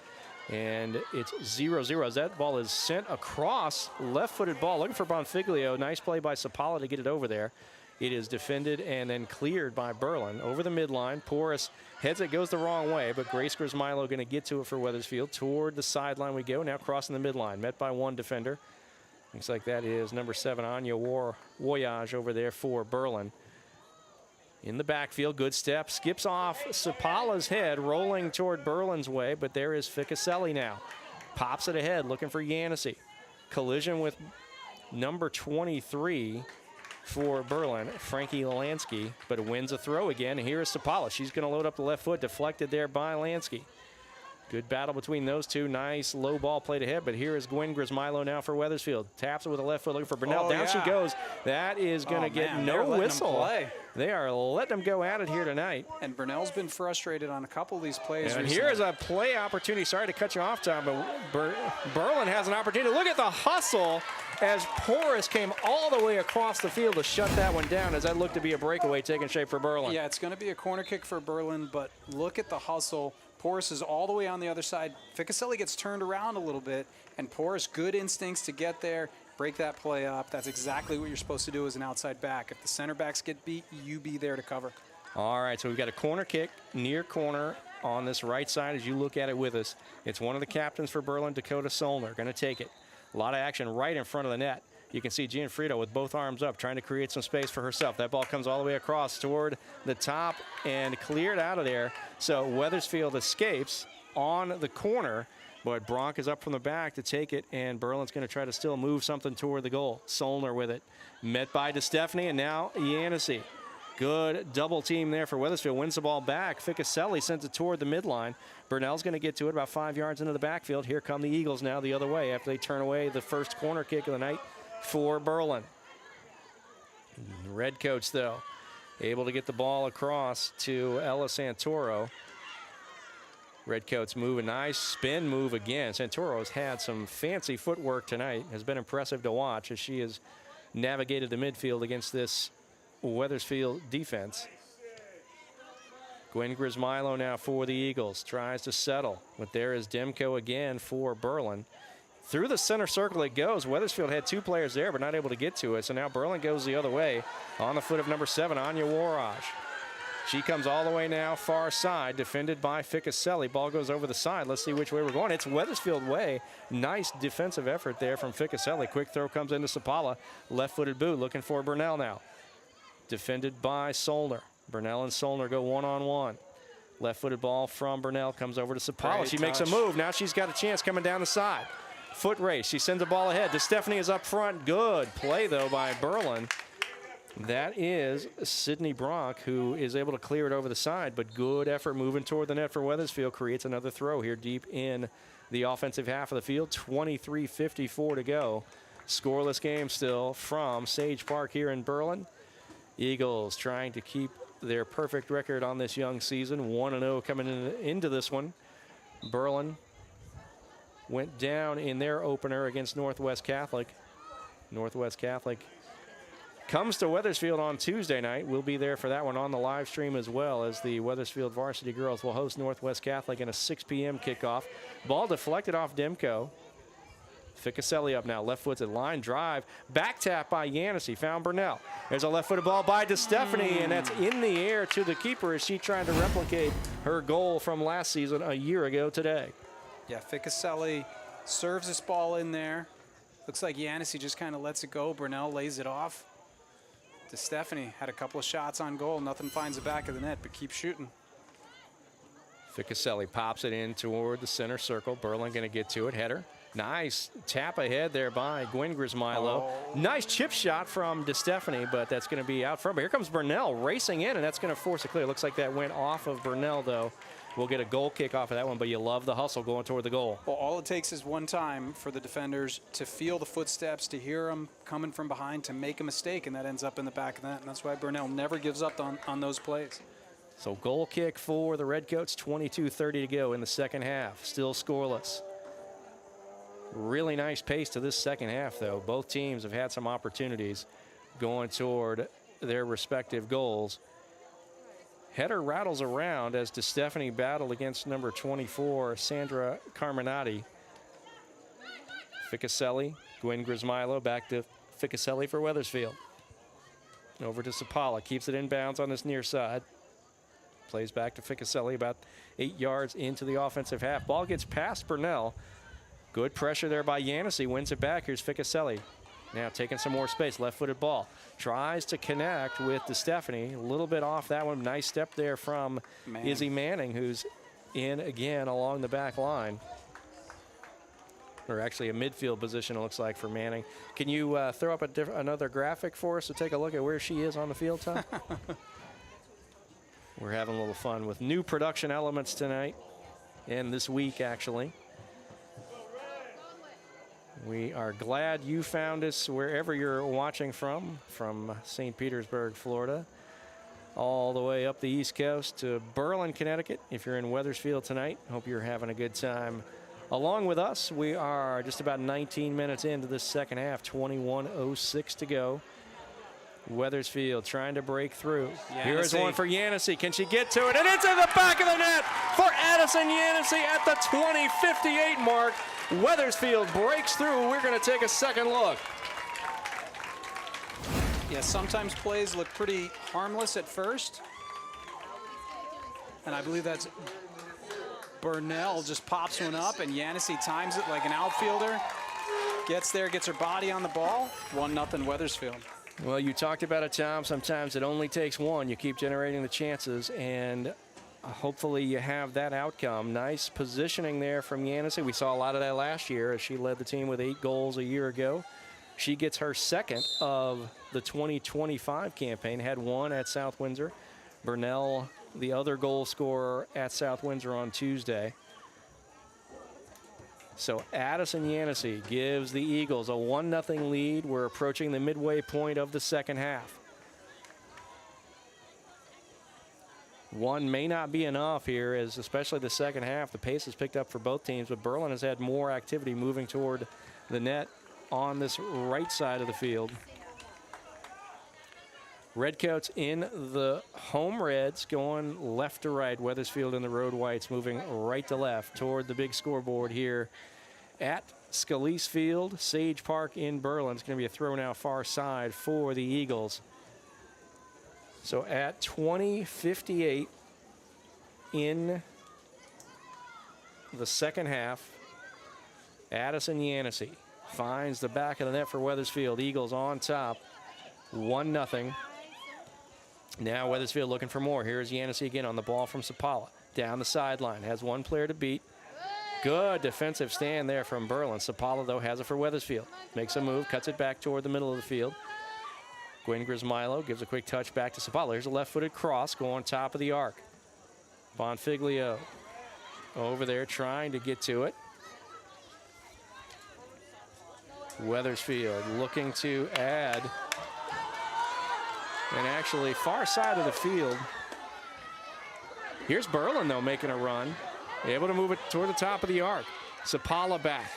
And it's 0-0 as that ball is sent across, left-footed ball, looking for Bonfiglio. Nice play by Sapala to get it over there. It is defended and then cleared by Berlin over the midline. Porras heads it, goes the wrong way, but Grace Grismilo going to get to it for Wethersfield. Toward the sideline we go, now crossing the midline, met by 1 defender. Looks like that is number 7, Anya Voyage over there for Berlin. In the backfield, good step, skips off Sapala's head, rolling toward Berlin's way, but there is Ficaselli now. Pops it ahead, looking for Yancey. Collision with number 23 for Berlin, Frankie Lansky, but wins a throw again. Here is Sapala. She's going to load up the left foot, deflected there by Lansky. Good battle between those two. Nice low ball played ahead, but here is Gwen Grismilo now for Wethersfield. Taps it with a left foot, looking for Burnell. Down she goes. That is going to get no whistle. They are letting them go at it here tonight. And Burnell's been frustrated on a couple of these plays. And here is a play opportunity. Sorry to cut you off, Tom, but Berlin has an opportunity. Look at the hustle as Porras came all the way across the field to shut that one down as that looked to be a breakaway taking shape for Berlin. Yeah, it's going to be a corner kick for Berlin, but look at the hustle. Porras is all the way on the other side. Ficaselli gets turned around a little bit, and Porras, good instincts to get there, break that play up. That's exactly what you're supposed to do as an outside back. If the center backs get beat, you be there to cover. All right, so we've got a corner kick near corner on this right side as you look at it with us. It's one of the captains for Berlin, Dakota Solner, going to take it. A lot of action right in front of the net. You can see Gianfrido with both arms up, trying to create some space for herself. That ball comes all the way across toward the top and cleared out of there. So Wethersfield escapes on the corner, but Bronk is up from the back to take it, and Berlin's going to try to still move something toward the goal. Solner with it. Met by DeStefani, and now Yancey. Good double team there for Wethersfield. Wins the ball back. Ficaselli sends it toward the midline. Burnell's going to get to it about 5 yards into the backfield. Here come the Eagles now the other way after they turn away the first corner kick of the night for Berlin. Redcoats, though, able to get the ball across to Ella Santoro. Redcoats move a nice spin move again. Santoro's had some fancy footwork tonight. Has been impressive to watch as she has navigated the midfield against this Wethersfield defense. Gwen Grismilo now for the Eagles. Tries to settle, but there is Demko again for Berlin. Through the center circle it goes. Wethersfield had 2 players there, but not able to get to it. So now Berlin goes the other way on the foot of number 7, Anya Waraj. She comes all the way now far side, defended by Ficcaselli. Ball goes over the side. Let's see which way we're going. It's Wethersfield way. Nice defensive effort there from Ficcaselli. Quick throw comes into Sapala. Left-footed boot looking for Burnell now. Defended by Solner. Burnell and Solner go one-on-one. Left-footed ball from Burnell comes over to Sapala. She makes a move. Now she's got a chance coming down the side. Foot race. She sends the ball ahead. DeStefani is up front. Good play, though, by Berlin. That is Sydney Brock, who is able to clear it over the side, but good effort moving toward the net for Wethersfield. Creates another throw here deep in the offensive half of the field. 23:54 to go. Scoreless game still from Sage Park here in Berlin. Eagles trying to keep their perfect record on this young season. 1-0 coming into this one. Berlin went down in their opener against Northwest Catholic. Northwest Catholic comes to Wethersfield on Tuesday night. We'll be there for that one on the live stream as well, as the Wethersfield varsity girls will host Northwest Catholic in a 6 p.m. kickoff. Ball deflected off Demko. Ficcaselli up now, left footed line drive. Back tap by Yancey, found Burnell. There's a left-footed ball by DeStefani, and that's in the air to the keeper as she trying to replicate her goal from last season a year ago today. Yeah, Ficcaselli serves this ball in there. Looks like Yancey just kind of lets it go. Burnell lays it off. DeStefani had a couple of shots on goal. Nothing finds the back of the net, but keep shooting. Ficcaselli pops it in toward the center circle. Berlin going to get to it. Header. Nice tap ahead there by Gwen Grismilo. Oh. Nice chip shot from DeStefani, but that's going to be out front. But here comes Burnell racing in, and that's going to force a clear. Looks like that went off of Burnell, though. We'll get a goal kick off of that one, but you love the hustle going toward the goal. Well, all it takes is one time for the defenders to feel the footsteps, to hear them coming from behind, to make a mistake, and that ends up in the back of the net. And that's why Burnell never gives up on those plays. So goal kick for the Redcoats, 22:30 to go in the second half. Still scoreless. Really nice pace to this second half, though. Both teams have had some opportunities going toward their respective goals. Header rattles around as DeStefani battled against number 24, Sandra Carminati. Ficcaselli, Gwen Grismilo, back to Ficcaselli for Wethersfield. Over to Sapala, keeps it inbounds on this near side. Plays back to Ficcaselli about 8 yards into the offensive half. Ball gets past Burnell. Good pressure there by Yancey, wins it back. Here's Ficcaselli. Now taking some more space, left-footed ball. Tries to connect with DeStefani. A little bit off that one. Nice step there from Izzy Manning, who's in again along the back line. Or actually a midfield position, it looks like, for Manning. Can you throw up another graphic for us to take a look at where she is on the field, Tom? We're having a little fun with new production elements tonight and this week, actually. We are glad you found us wherever you're watching from St. Petersburg, Florida, all the way up the East Coast to Berlin, Connecticut. If you're in Wethersfield tonight, hope you're having a good time along with us. We are just about 19 minutes into this second half, 21:06 to go. Wethersfield trying to break through. Here's one for Yancey. Can she get to it? And it's in the back of the net for Addison Yancey at the 20:58 mark. Wethersfield breaks through. We're going to take a second look. Yeah, sometimes plays look pretty harmless at first. And I believe that's Burnell just pops one up, and Yancey times it like an outfielder. Gets there, gets her body on the ball. 1-0 Wethersfield. Well, you talked about it, Tom. Sometimes it only takes one. You keep generating the chances, and hopefully you have that outcome. Nice positioning there from Yancey. We saw a lot of that last year as she led the team with 8 goals a year ago. She gets her second of the 2025 campaign. Had one at South Windsor. Burnell, the other goal scorer at South Windsor on Tuesday. So Addison Yancey gives the Eagles a 1-0 lead. We're approaching the midway point of the second half. One may not be enough here, as especially the second half, the pace has picked up for both teams, but Berlin has had more activity moving toward the net on this right side of the field. Redcoats in the home reds, going left to right. Wethersfield in the road whites, moving right to left toward the big scoreboard here at Scalise Field, Sage Park in Berlin. It's going to be a throw now far side for the Eagles. So at 20:58 in the second half, Addison Yancey finds the back of the net for Wethersfield. Eagles on top, 1-0. Now Wethersfield looking for more. Here's Yancey again on the ball from Sapala. Down the sideline, has one player to beat. Good defensive stand there from Berlin. Sapala, though, has it for Wethersfield. Makes a move, cuts it back toward the middle of the field. Gwen Grismilo gives a quick touch back to Sapala. Here's a left-footed cross going on top of the arc. Bonfiglio over there trying to get to it. Wethersfield looking to add. And actually far side of the field. Here's Berlin, though, making a run. Able to move it toward the top of the arc. Sapala back.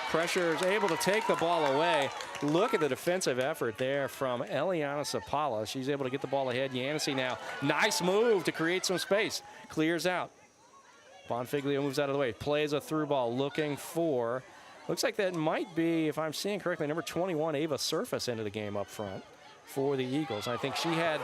Pressure is able to take the ball away. Look at the defensive effort there from Eliana Sapala. She's able to get the ball ahead. Yancey now. Nice move to create some space. Clears out. Bonfiglio moves out of the way. Plays a through ball looking for, looks like that might be, if I'm seeing correctly, number 21, Ava Surface into the game up front for the Eagles. I think she had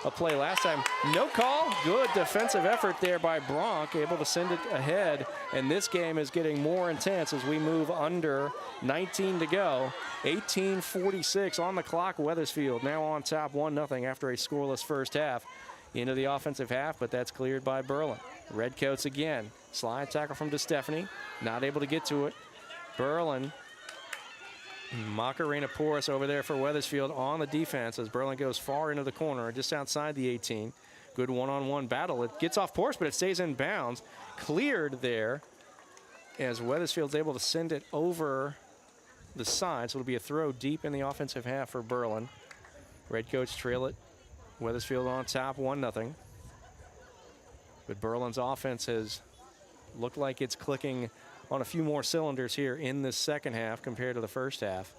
a play last time. No call. Good defensive effort there by Bronk, able to send it ahead. And this game is getting more intense as we move under 19 to go. 18:46 on the clock. Wethersfield now on top 1-0 after a scoreless first half. Into the offensive half, but that's cleared by Berlin. Redcoats again. Slide tackle from DeStefani. Not able to get to it. Berlin. Macarena Porras over there for Wethersfield on the defense as Berlin goes far into the corner, just outside the 18. Good one-on-one battle. It gets off Porras, but it stays in bounds. Cleared there as Wethersfield's able to send it over the side. So it'll be a throw deep in the offensive half for Berlin. Redcoats trail it. Wethersfield on top, 1-0. But Berlin's offense has looked like it's clicking on a few more cylinders here in this second half compared to the first half.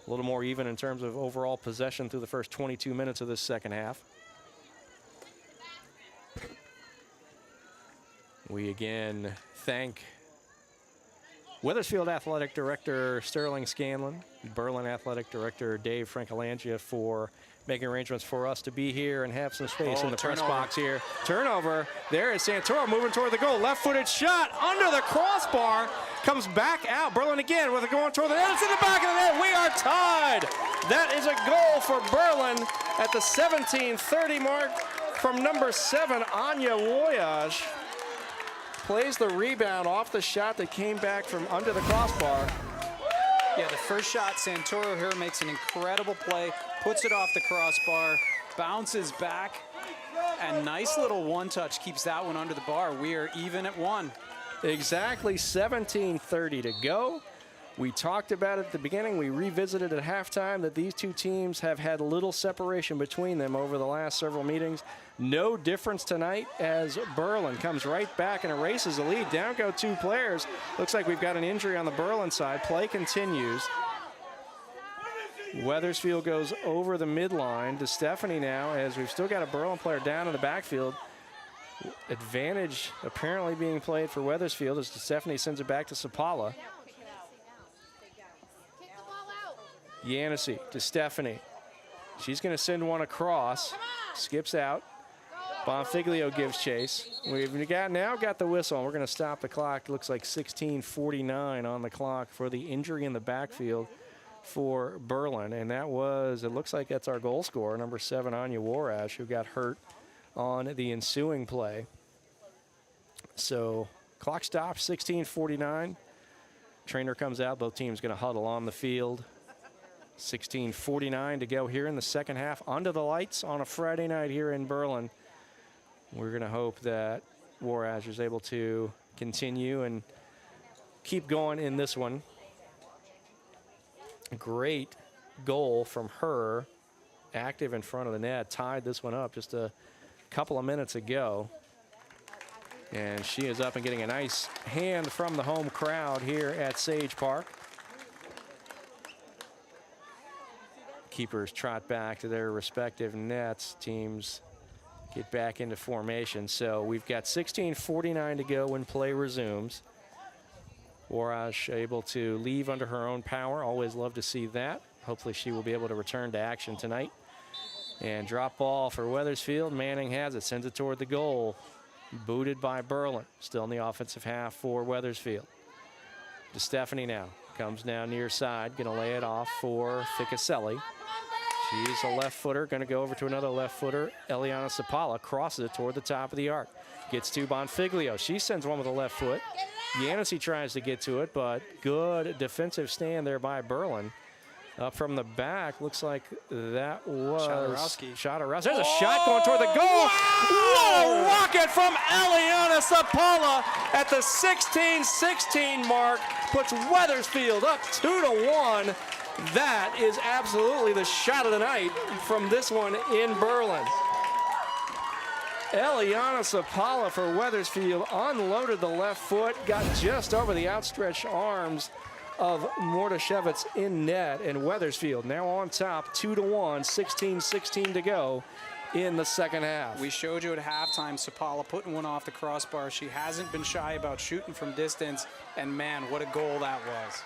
A little more even in terms of overall possession through the first 22 minutes of this second half. We again thank Wethersfield Athletic Director Sterling Scanlon, Berlin Athletic Director Dave Frankelangia for making arrangements for us to be here and have some space in the press box here. Turnover. There is Santoro moving toward the goal. Left-footed shot under the crossbar. Comes back out. Berlin again with it going toward the net. It's in the back of the net. We are tied. That is a goal for Berlin at the 17:30 mark from number 7, Anya Woyaj. Plays the rebound off the shot that came back from under the crossbar. Yeah, the first shot, Santoro here makes an incredible play, puts it off the crossbar, bounces back, and nice little one-touch keeps that one under the bar. We are even at 1. Exactly 17:30 to go. We talked about it at the beginning. We revisited at halftime that these two teams have had little separation between them over the last several meetings. No difference tonight as Berlin comes right back and erases the lead. Down go 2 players. Looks like we've got an injury on the Berlin side. Play continues. Wethersfield goes over the midline to Stephanie now as we've still got a Berlin player down in the backfield. Advantage apparently being played for Wethersfield as Stephanie sends it back to Sapala. Yancey to Stephanie. She's going to send one across. Skips out. Bonfiglio gives chase. We've now got the whistle. We're going to stop the clock. It looks like 16:49 on the clock for the injury in the backfield for Berlin. And that was, it looks like that's our goal scorer, number 7, Anya Warash, who got hurt on the ensuing play. So clock stops, 16:49. Trainer comes out. Both teams going to huddle on the field. 16:49 to go here in the second half. Under the lights on a Friday night here in Berlin. We're going to hope that Warash is able to continue and keep going in this one. Great goal from her. Active in front of the net. Tied this one up just a couple of minutes ago. And she is up and getting a nice hand from the home crowd here at Sage Park. Keepers trot back to their respective nets. Teams get back into formation. So we've got 16:49 to go when play resumes. Warash able to leave under her own power. Always love to see that. Hopefully she will be able to return to action tonight. And drop ball for Wethersfield. Manning has it, sends it toward the goal. Booted by Berlin. Still in the offensive half for Wethersfield. DeStefani now comes down near side. Going to lay it off for Ficaselli. She's a left footer. Going to go over to another left footer. Eliana Sapala crosses it toward the top of the arc. Gets to Bonfiglio. She sends one with the left foot. Yancey tries to get to it, but good defensive stand there by Berlin. Up from the back, looks like that was Shadorowski. There's a shot going toward the goal. Whoa, rocket from Eliana Sapala at the 16-16 mark. Puts Wethersfield up 2-1. That is absolutely the shot of the night from this one in Berlin. Eliana Sapala for Wethersfield unloaded the left foot, got just over the outstretched arms of Mordashevitz in net, and Wethersfield now on top 2-1, 16-16 to go in the second half. We showed you at halftime Sapala putting one off the crossbar. She hasn't been shy about shooting from distance, and man, what a goal that was.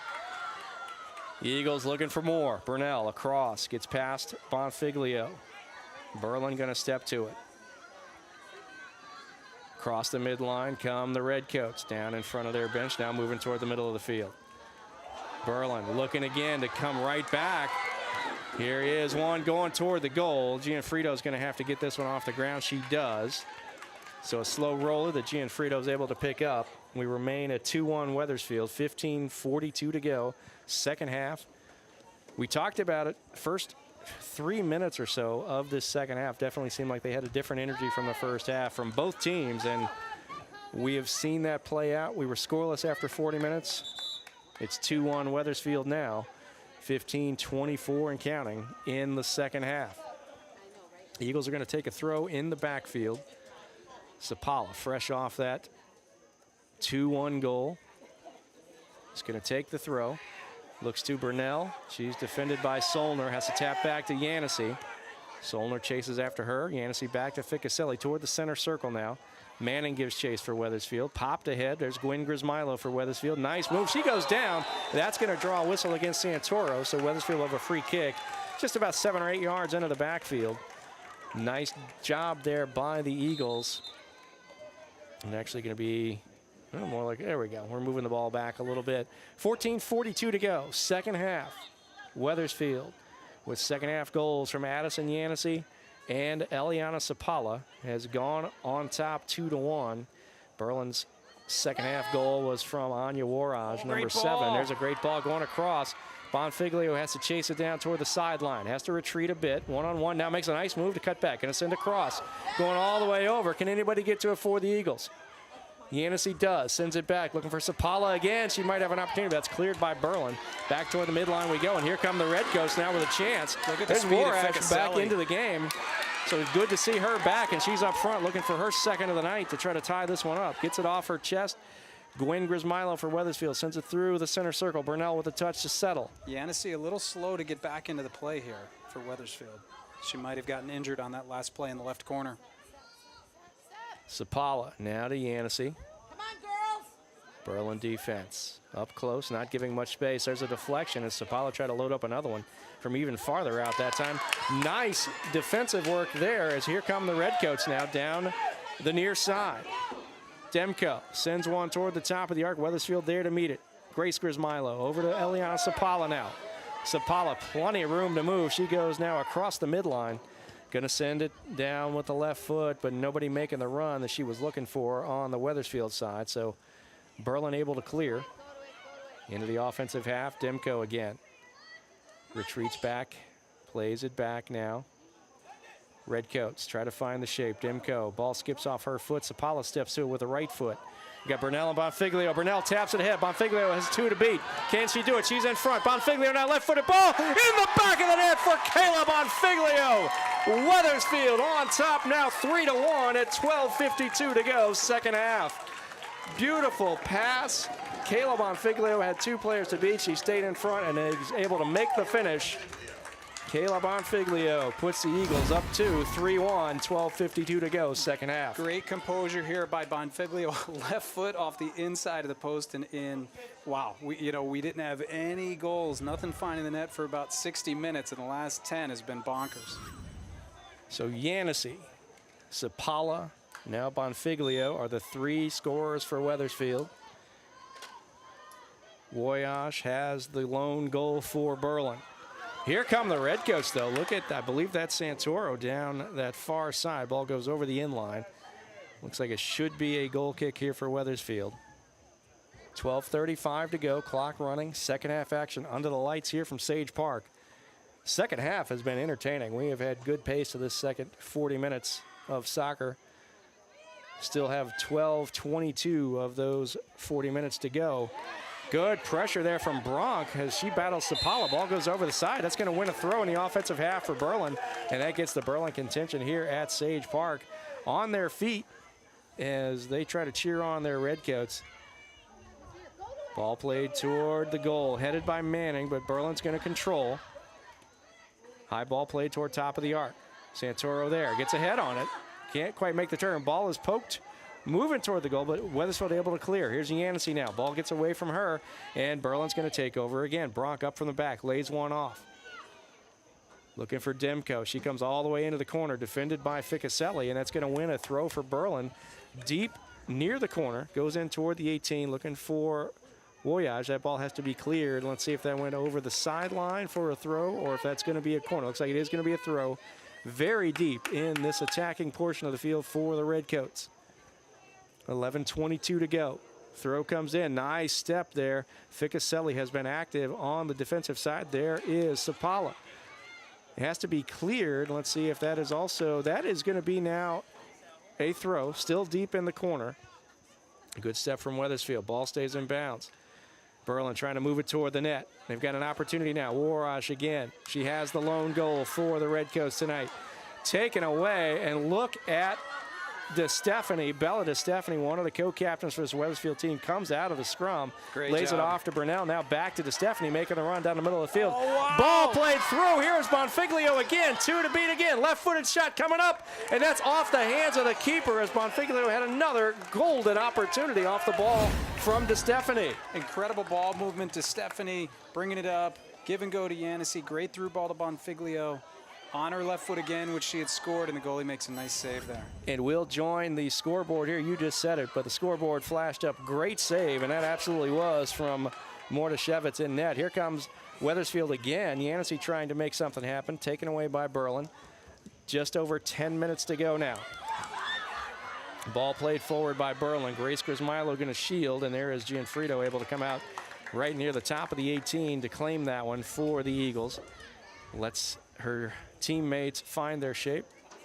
The Eagles looking for more. Burnell across, gets past Bonfiglio. Berlin going to step to it. Across the midline come the Redcoats down in front of their bench, now moving toward the middle of the field. Berlin looking again to come right back. Here is one going toward the goal. Gianfrido's going to have to get this one off the ground. She does. So a slow roller that Gianfrido's able to pick up. We remain at 2-1 Wethersfield, 15:42 to go. Second half. We talked about it. First 3 minutes or so of this second half definitely seemed like they had a different energy from the first half from both teams, and we have seen that play out. We were scoreless after 40 minutes. It's 2-1 Wethersfield now, 15:24 and counting in the second half. The Eagles are going to take a throw in the backfield. Sapala fresh off that 2-1 goal. He's going to take the throw. Looks to Burnell. She's defended by Solner. Has to tap back to Yancey. Solner chases after her. Yancey back to Ficaselli toward the center circle now. Manning gives chase for Wethersfield. Popped ahead. There's Gwen Grismilo for Wethersfield. Nice move. She goes down. That's going to draw a whistle against Santoro. So Wethersfield will have a free kick just about 7 or 8 yards into the backfield. Nice job there by the Eagles. And actually going to be more like, there we go. We're moving the ball back a little bit. 14:42 to go. Second half. Wethersfield with second half goals from Addison Yancey and Eliana Sapala has gone on top 2-1. Berlin's second half goal was from Anya Waraj, number 7. There's a great ball going across. Bonfiglio has to chase it down toward the sideline. Has to retreat a bit. One-on-one now makes a nice move to cut back. Going to send a cross. Going all the way over. Can anybody get to it for the Eagles? Yancey does. Sends it back. Looking for Sapala again. She might have an opportunity. That's cleared by Berlin. Back toward the midline we go. And here come the Redcoats now with a chance. Look at the speed of Ficaselli back into the game. So it's good to see her back. And she's up front looking for her second of the night to try to tie this one up. Gets it off her chest. Gwen Grismilo for Wethersfield sends it through the center circle. Burnell with a touch to settle. Yancey a little slow to get back into the play here for Wethersfield. She might have gotten injured on that last play in the left corner. Sapala now to Yancey. Come on, girls. Berlin defense up close, not giving much space. There's a deflection as Sapala tried to load up another one from even farther out that time. Nice defensive work there as here come the Redcoats now down the near side. Demko sends one toward the top of the arc. Wethersfield there to meet it. Grace Grismilo over to Eliana Sapala now. Sapala, plenty of room to move. She goes now across the midline. Going to send it down with the left foot, but nobody making the run that she was looking for on the Wethersfield side. So Berlin able to clear. Into the offensive half. Demko again. Retreats back. Plays it back now. Redcoats try to find the shape. Demko. Ball skips off her foot. Sapala steps to it with the right foot. You got Burnell and Bonfiglio. Burnell taps it ahead. Bonfiglio has 2 to beat. Can she do it? She's in front. Bonfiglio now left-footed ball in the back of the net for Kayla Bonfiglio. Wethersfield on top now 3-1 at 12:52 to go, second half. Beautiful pass. Kayla Bonfiglio had 2 players to beat. She stayed in front and is able to make the finish. Kayla Bonfiglio puts the Eagles up 3-1, 12:52 to go, second half. Great composure here by Bonfiglio. Left foot off the inside of the post and in. Wow, we didn't have any goals, nothing finding the net for about 60 minutes, and the last 10 has been bonkers. So Yancey, Sapala, now Bonfiglio are the 3 scorers for Wethersfield. Woyash has the lone goal for Berlin. Here come the Redcoats, though. Look at, I believe that's Santoro down that far side. Ball goes over the inline. Looks like it should be a goal kick here for Wethersfield. 12:35 to go, clock running. Second half action under the lights here from Sage Park. Second half has been entertaining. We have had good pace to this second 40 minutes of soccer. Still have 12:22 of those 40 minutes to go. Good pressure there from Bronk as she battles Sapala. Ball goes over the side. That's going to win a throw in the offensive half for Berlin. And that gets the Berlin contention here at Sage Park on their feet as they try to cheer on their Redcoats. Ball played toward the goal, headed by Manning, but Berlin's going to control. High ball played toward top of the arc. Santoro there, gets a head on it. Can't quite make the turn. Ball is poked, moving toward the goal, but Wethersfield able to clear. Here's Yancey now. Ball gets away from her, and Berlin's going to take over again. Bronk up from the back, lays one off. Looking for Demko. She comes all the way into the corner, defended by Ficaselli, and that's going to win a throw for Berlin. Deep near the corner, goes in toward the 18, looking for Woyage. That ball has to be cleared. Let's see if that went over the sideline for a throw or if that's going to be a corner. Looks like it is going to be a throw. Very deep in this attacking portion of the field for the Redcoats. 11:22 to go. Throw comes in. Nice step there. Ficaselli has been active on the defensive side. There is Sapala. It has to be cleared. Let's see if that is also, that is going to be now a throw. Still deep in the corner. Good step from Wethersfield. Ball stays in bounds. Berlin trying to move it toward the net. They've got an opportunity now. Warash again. She has the lone goal for the Redcoats tonight. Taken away, and look at DeStefani, Bella DeStefani, one of the co-captains for this Wethersfield team, comes out of the scrum, lays it off to Burnell. Now back to DeStefani, making the run down the middle of the field. Oh, wow. Ball played through. Here's Bonfiglio again. 2 to beat again. Left-footed shot coming up, and that's off the hands of the keeper as Bonfiglio had another golden opportunity off the ball from DeStefani. Incredible ball movement. DeStefani bringing it up. Give and go to Yancey. Great through ball to Bonfiglio. On her left foot again, which she had scored, and the goalie makes a nice save there. And we'll join the scoreboard here. You just said it, but the scoreboard flashed up. Great save, and that absolutely was from Mordashevitz in net. Here comes Wethersfield again. Yancey trying to make something happen, taken away by Berlin. Just over 10 minutes to go now. Ball played forward by Berlin. Grace Grismilo going to shield, and there is Gianfrido able to come out right near the top of the 18 to claim that one for the Eagles. Lets her teammates find their shape.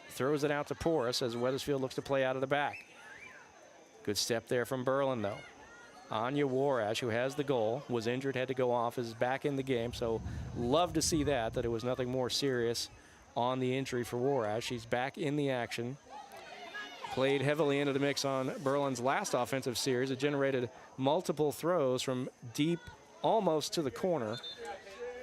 Throws it out to Porras as Wethersfield looks to play out of the back. Good step there from Berlin, though. Anya Warash, who has the goal, was injured, had to go off, is back in the game. So love to see that it was nothing more serious on the injury for Warash. She's back in the action. Played heavily into the mix on Berlin's last offensive series. It generated multiple throws from deep almost to the corner.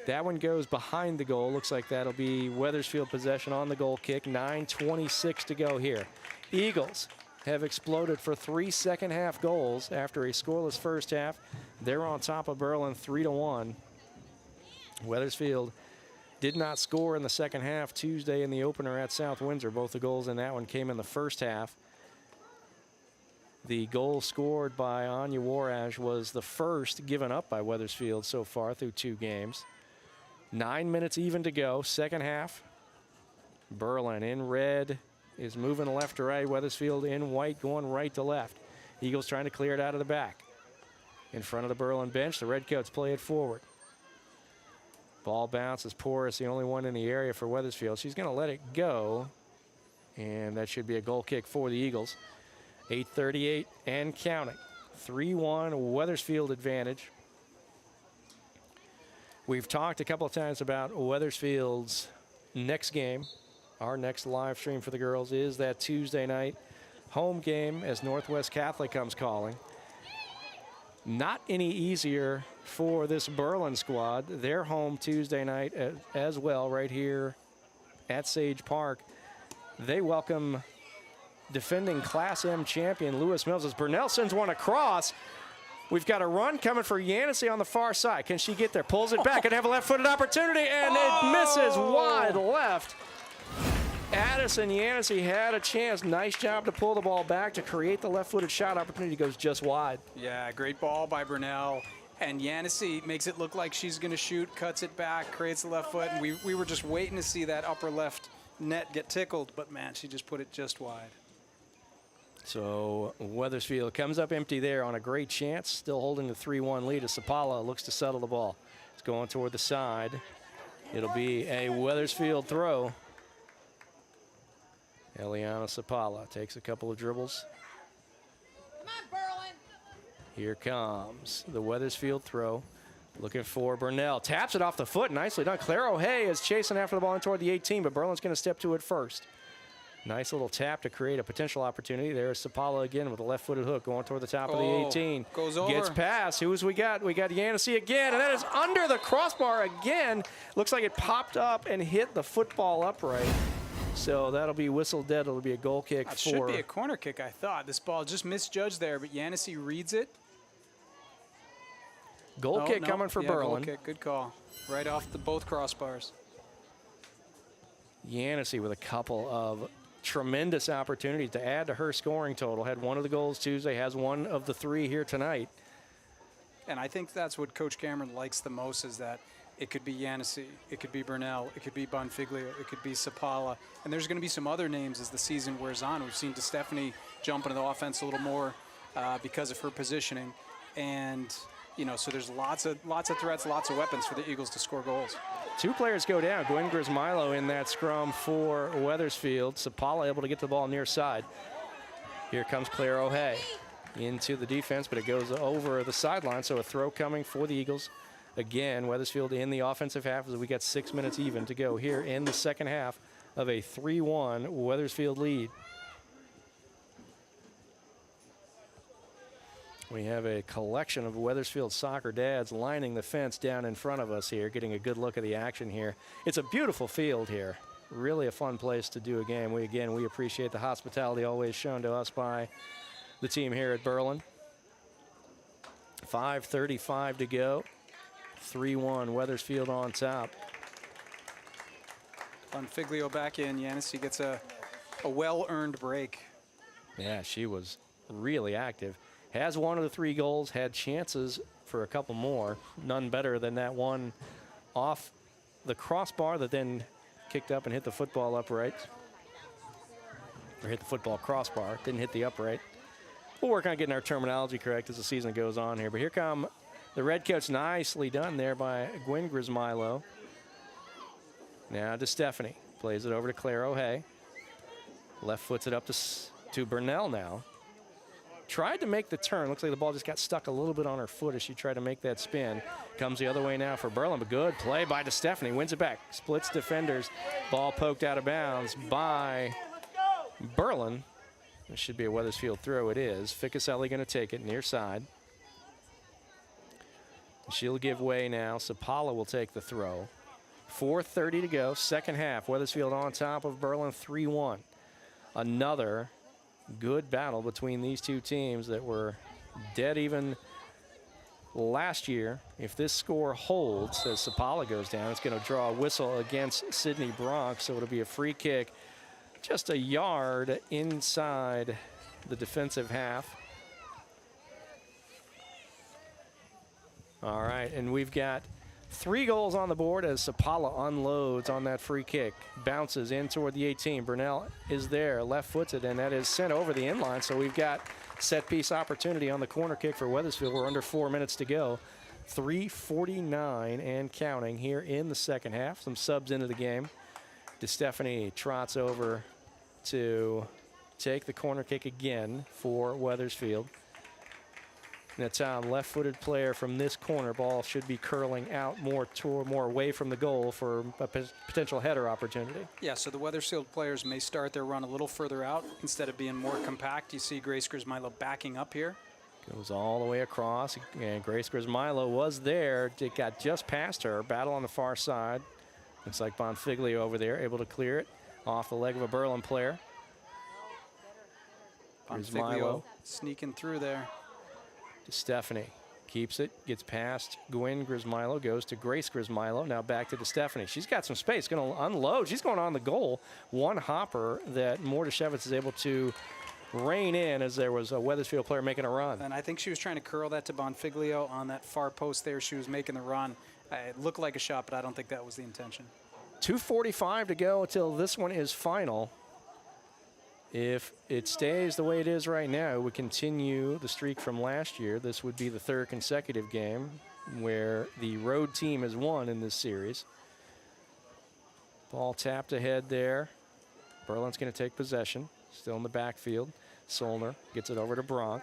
That one goes behind the goal. Looks like that'll be Wethersfield possession on the goal kick. 9:26 to go here. Eagles have exploded for 3 second-half goals after a scoreless first half. They're on top of Berlin 3-1. Wethersfield did not score in the second half Tuesday in the opener at South Windsor. Both the goals in that one came in the first half. The goal scored by Anya Warash was the first given up by Wethersfield so far through 2 games. 9 minutes even to go, second half. Berlin in red is moving left to right. Wethersfield in white going right to left. Eagles trying to clear it out of the back. In front of the Berlin bench, the Redcoats play it forward. Ball bounces. Porras, the only one in the area for Wethersfield. She's going to let it go, and that should be a goal kick for the Eagles. 8:38 and counting. 3-1 Wethersfield advantage. We've talked a couple of times about Wethersfield's next game. Our next live stream for the girls is that Tuesday night home game as Northwest Catholic comes calling. Not any easier for this Berlin squad. They're home Tuesday night as well, right here at Sage Park. They welcome defending Class M champion Lewis Mills as Burnell sends one across. We've got a run coming for Yancey on the far side. Can she get there? Pulls it back and have a left-footed opportunity, and it misses wide left. Addison Yancey had a chance. Nice job to pull the ball back to create the left-footed shot opportunity. Goes just wide. Yeah, great ball by Burnell. And Yancey makes it look like she's going to shoot, cuts it back, creates the left foot. And we were just waiting to see that upper left net get tickled. But, man, she just put it just wide. So Wethersfield comes up empty there on a great chance. Still holding the 3-1 lead as Sapala looks to settle the ball. It's going toward the side. It'll be a Wethersfield throw. Eliana Sapala takes a couple of dribbles. Come on, Berlin. Here comes the Wethersfield throw. Looking for Burnell. Taps it off the foot. Nicely done. Claire O'Hay is chasing after the ball in toward the 18, but Berlin's going to step to it first. Nice little tap to create a potential opportunity. There's Sapala again with a left-footed hook going toward the top of the 18. Goes over. Gets past. Who's we got? We got Yancey again, and that is under the crossbar again. Looks like it popped up and hit the football upright. So that'll be whistled dead. It'll be a goal kick That for... should be a corner kick, I thought. This ball just misjudged there, but Yancey reads it. Goal kick coming for Berlin. Goal kick, good call. Right off both crossbars. Yancey with a couple of tremendous opportunities to add to her scoring total. Had one of the goals Tuesday, has one of the 3 here tonight. And I think that's what Coach Cameron likes the most, is that it could be Yancey, it could be Burnell, it could be Bonfiglio, it could be Sapala. And there's going to be some other names as the season wears on. We've seen DeStefani jump into the offense a little more because of her positioning. And, you know, so there's lots of threats, lots of weapons for the Eagles to score goals. 2 players go down. Gwen Grismilo in that scrum for Wethersfield. Sapala able to get the ball near side. Here comes Claire O'Hay into the defense, but it goes over the sideline, so a throw coming for the Eagles. Again, Wethersfield in the offensive half as we got 6 minutes even to go here in the second half of a 3-1 Wethersfield lead. We have a collection of Wethersfield soccer dads lining the fence down in front of us here, getting a good look at the action here. It's a beautiful field here. Really a fun place to do a game. We appreciate the hospitality always shown to us by the team here at Berlin. 5:35 to go. 3-1 Wethersfield on top. Bonfiglio back in. Yancey gets a well-earned break. Yeah, she was really active. Has one of the 3 goals, had chances for a couple more. None better than that one off the crossbar that then kicked up and hit the football upright. Or hit the football crossbar, didn't hit the upright. We'll work on getting our terminology correct as the season goes on here. But here come the Redcoats. Nicely done there by Gwen Grismilo. Now DeStefani plays it over to Claire O'Hay. Left foots it up to Burnell now. Tried to make the turn. Looks like the ball just got stuck a little bit on her foot as she tried to make that spin. Comes the other way now for Berlin, but good play by DeStefani. Wins it back. Splits defenders. Ball poked out of bounds by Berlin. This should be a Wethersfield throw. It is. Ficcaselli going to take it near side. She'll give way now. Sapala will take the throw. 4:30 to go. Second half. Wethersfield on top of Berlin 3-1. Another good battle between these two teams that were dead even last year. If this score holds as Sapala goes down, it's going to draw a whistle against Sydney Bronx, so it'll be a free kick just a yard inside the defensive half. All right, and we've got 3 goals on the board as Sapala unloads on that free kick. Bounces in toward the 18. Burnell is there, left-footed, and that is sent over the inline. So we've got set-piece opportunity on the corner kick for Wethersfield. We're under 4 minutes to go. 3:49 and counting here in the second half. Some subs into the game. DeStefani trots over to take the corner kick again for Wethersfield. Natan, left-footed player from this corner. Ball should be curling out more away from the goal for a potential header opportunity. Yeah, so the Wethersfield players may start their run a little further out instead of being more compact. You see Grace Grismilo backing up here. Goes all the way across, and Grace Grismilo was there. It got just past her. Battle on the far side. Looks like Bonfiglio over there, able to clear it off the leg of a Berlin player. Bonfiglio sneaking through there. DeStefani Keeps it, gets past Gwen Grismilo, goes to Grace Grismilo, now back to DeStefani. She's got some space, going to unload. She's going on the goal. One hopper that Mordashevitz is able to rein in as there was a Wethersfield player making a run. And I think she was trying to curl that to Bonfiglio on that far post there. She was making the run. It looked like a shot, but I don't think that was the intention. 2:45 to go until this one is final. If it stays the way it is right now, it would continue the streak from last year. This would be the third consecutive game where the road team has won in this series. Ball tapped ahead there. Berlin's going to take possession. Still in the backfield. Solner gets it over to Bronk.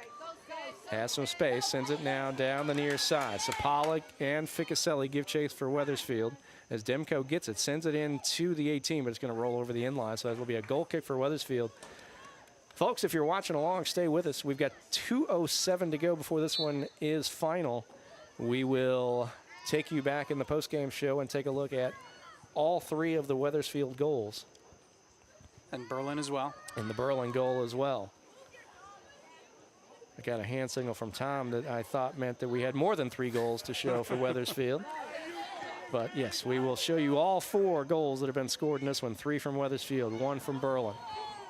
Has some space, sends it now down the near side. Sapalik and Ficaselli give chase for Wethersfield. As Demko gets it, sends it in to the 18, but it's going to roll over the inline, so it'll be a goal kick for Wethersfield. Folks, if you're watching along, stay with us. We've got 2:07 to go before this one is final. We will take you back in the postgame show and take a look at all three of the Wethersfield goals. And Berlin as well. And the Berlin goal as well. I got a hand signal from Tom that I thought meant that we had more than 3 goals to show for Wethersfield. But yes, we will show you all 4 goals that have been scored in this one. 3 from Wethersfield, 1 from Berlin.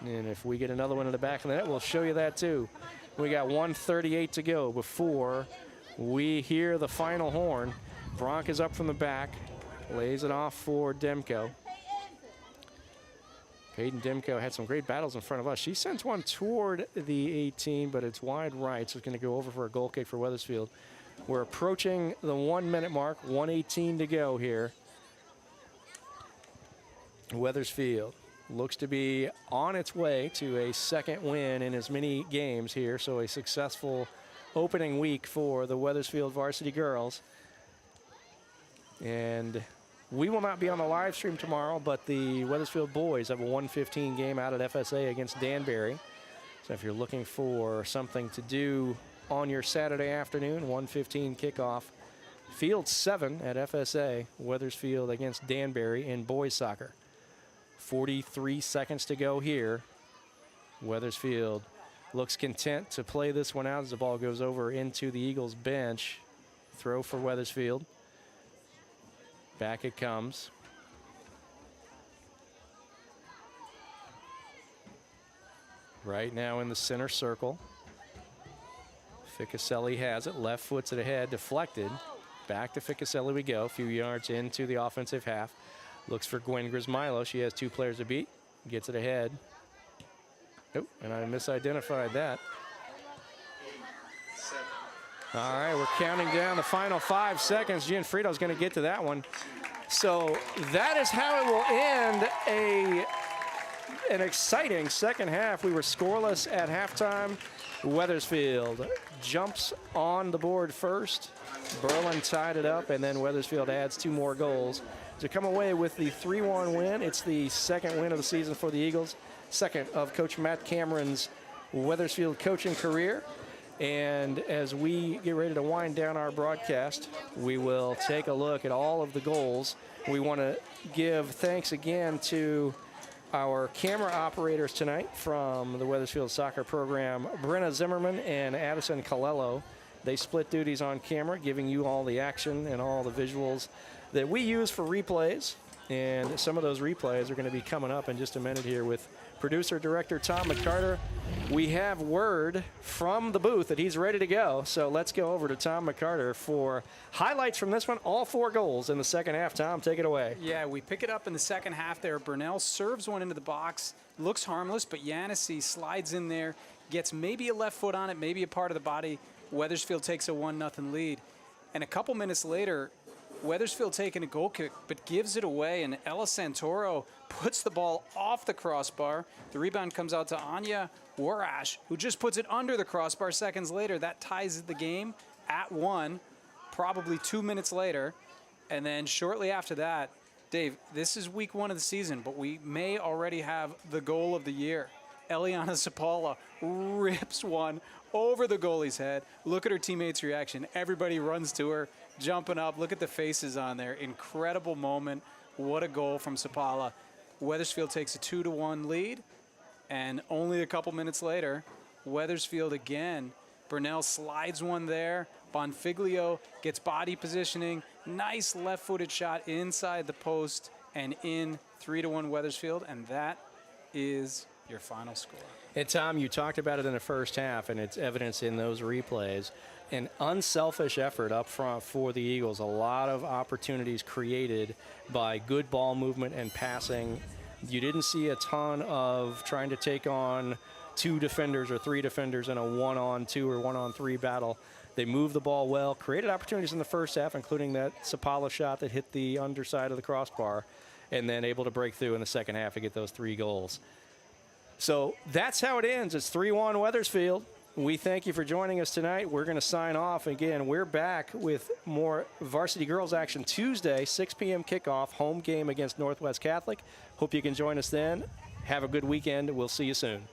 And if we get another one in the back of the net, we'll show you that too. We got 1:38 to go before we hear the final horn. Bronk is up from the back, lays it off for Demko. Peyton Demko had some great battles in front of us. She sends one toward the 18, but it's wide right, so it's going to go over for a goal kick for Wethersfield. We're approaching the 1 minute mark, 1:18 to go here. Wethersfield looks to be on its way to a second win in as many games here, so a successful opening week for the Wethersfield varsity girls. And we will not be on the live stream tomorrow, but the Wethersfield boys have a 1:15 game out at FSA against Danbury. So if you're looking for something to do on your Saturday afternoon, 1:15 kickoff. Field 7 at FSA, Wethersfield against Danbury in boys soccer. 43 seconds to go here. Wethersfield looks content to play this one out as the ball goes over into the Eagles bench. Throw for Wethersfield. Back it comes. Right now in the center circle. Ficaselli has it, left foots it ahead, deflected. Back to Ficaselli we go, a few yards into the offensive half. Looks for Gwen Grismilo. She has 2 players to beat. Gets it ahead. Oh, and I misidentified that. 7. All right, we're counting down the final 5 seconds. Gianfrido's going to get to that one. So that is how it will end an exciting second half. We were scoreless at halftime. Wethersfield jumps on the board first. Berlin tied it up, and then Wethersfield adds 2 more goals to come away with the 3-1 win. It's the second win of the season for the Eagles, second of Coach Matt Cameron's Wethersfield coaching career. And as we get ready to wind down our broadcast, we will take a look at all of the goals. We want to give thanks again to our camera operators tonight from the Wethersfield soccer program, Brenna Zimmerman and Addison Colello. They split duties on camera, giving you all the action and all the visuals that we use for replays. And some of those replays are going to be coming up in just a minute here with producer-director Tom McCarter. We have word from the booth that he's ready to go. So let's go over to Tom McCarter for highlights from this one. All 4 goals in the second half. Tom, take it away. Yeah, we pick it up in the second half there. Burnell serves one into the box. Looks harmless, but Yanissi slides in there, gets maybe a left foot on it, maybe a part of the body. Wethersfield takes a 1-0 lead. And a couple minutes later, Wethersfield taking a goal kick, but gives it away, and Ella Santoro puts the ball off the crossbar. The rebound comes out to Anya Warash, who just puts it under the crossbar seconds later. That ties the game at 1, probably 2 minutes later. And then shortly after that, Dave, this is week 1 of the season, but we may already have the goal of the year. Eliana Sapala rips one over the goalie's head. Look at her teammates' reaction. Everybody runs to her, jumping up. Look at the faces on there. Incredible moment. What a goal from Sapala. Wethersfield takes a 2-1 lead, and only a couple minutes later, Wethersfield again Burnell slides one there. Bonfiglio gets body positioning. Nice left-footed shot inside the post and in. 3-1 Wethersfield, and that is your final score. And Tom, you talked about it in the first half, and it's evidence in those replays. An unselfish effort up front for the Eagles. A lot of opportunities created by good ball movement and passing. You didn't see a ton of trying to take on 2 defenders or 3 defenders in a 1-on-2 or 1-on-3 battle. They moved the ball well, created opportunities in the first half, including that Sapala shot that hit the underside of the crossbar, and then able to break through in the second half to get those 3 goals. So that's how it ends. It's 3-1 Wethersfield. We thank you for joining us tonight. We're going to sign off. Again, we're back with more varsity girls action Tuesday, 6 p.m. kickoff, home game against Northwest Catholic. Hope you can join us then. Have a good weekend. We'll see you soon.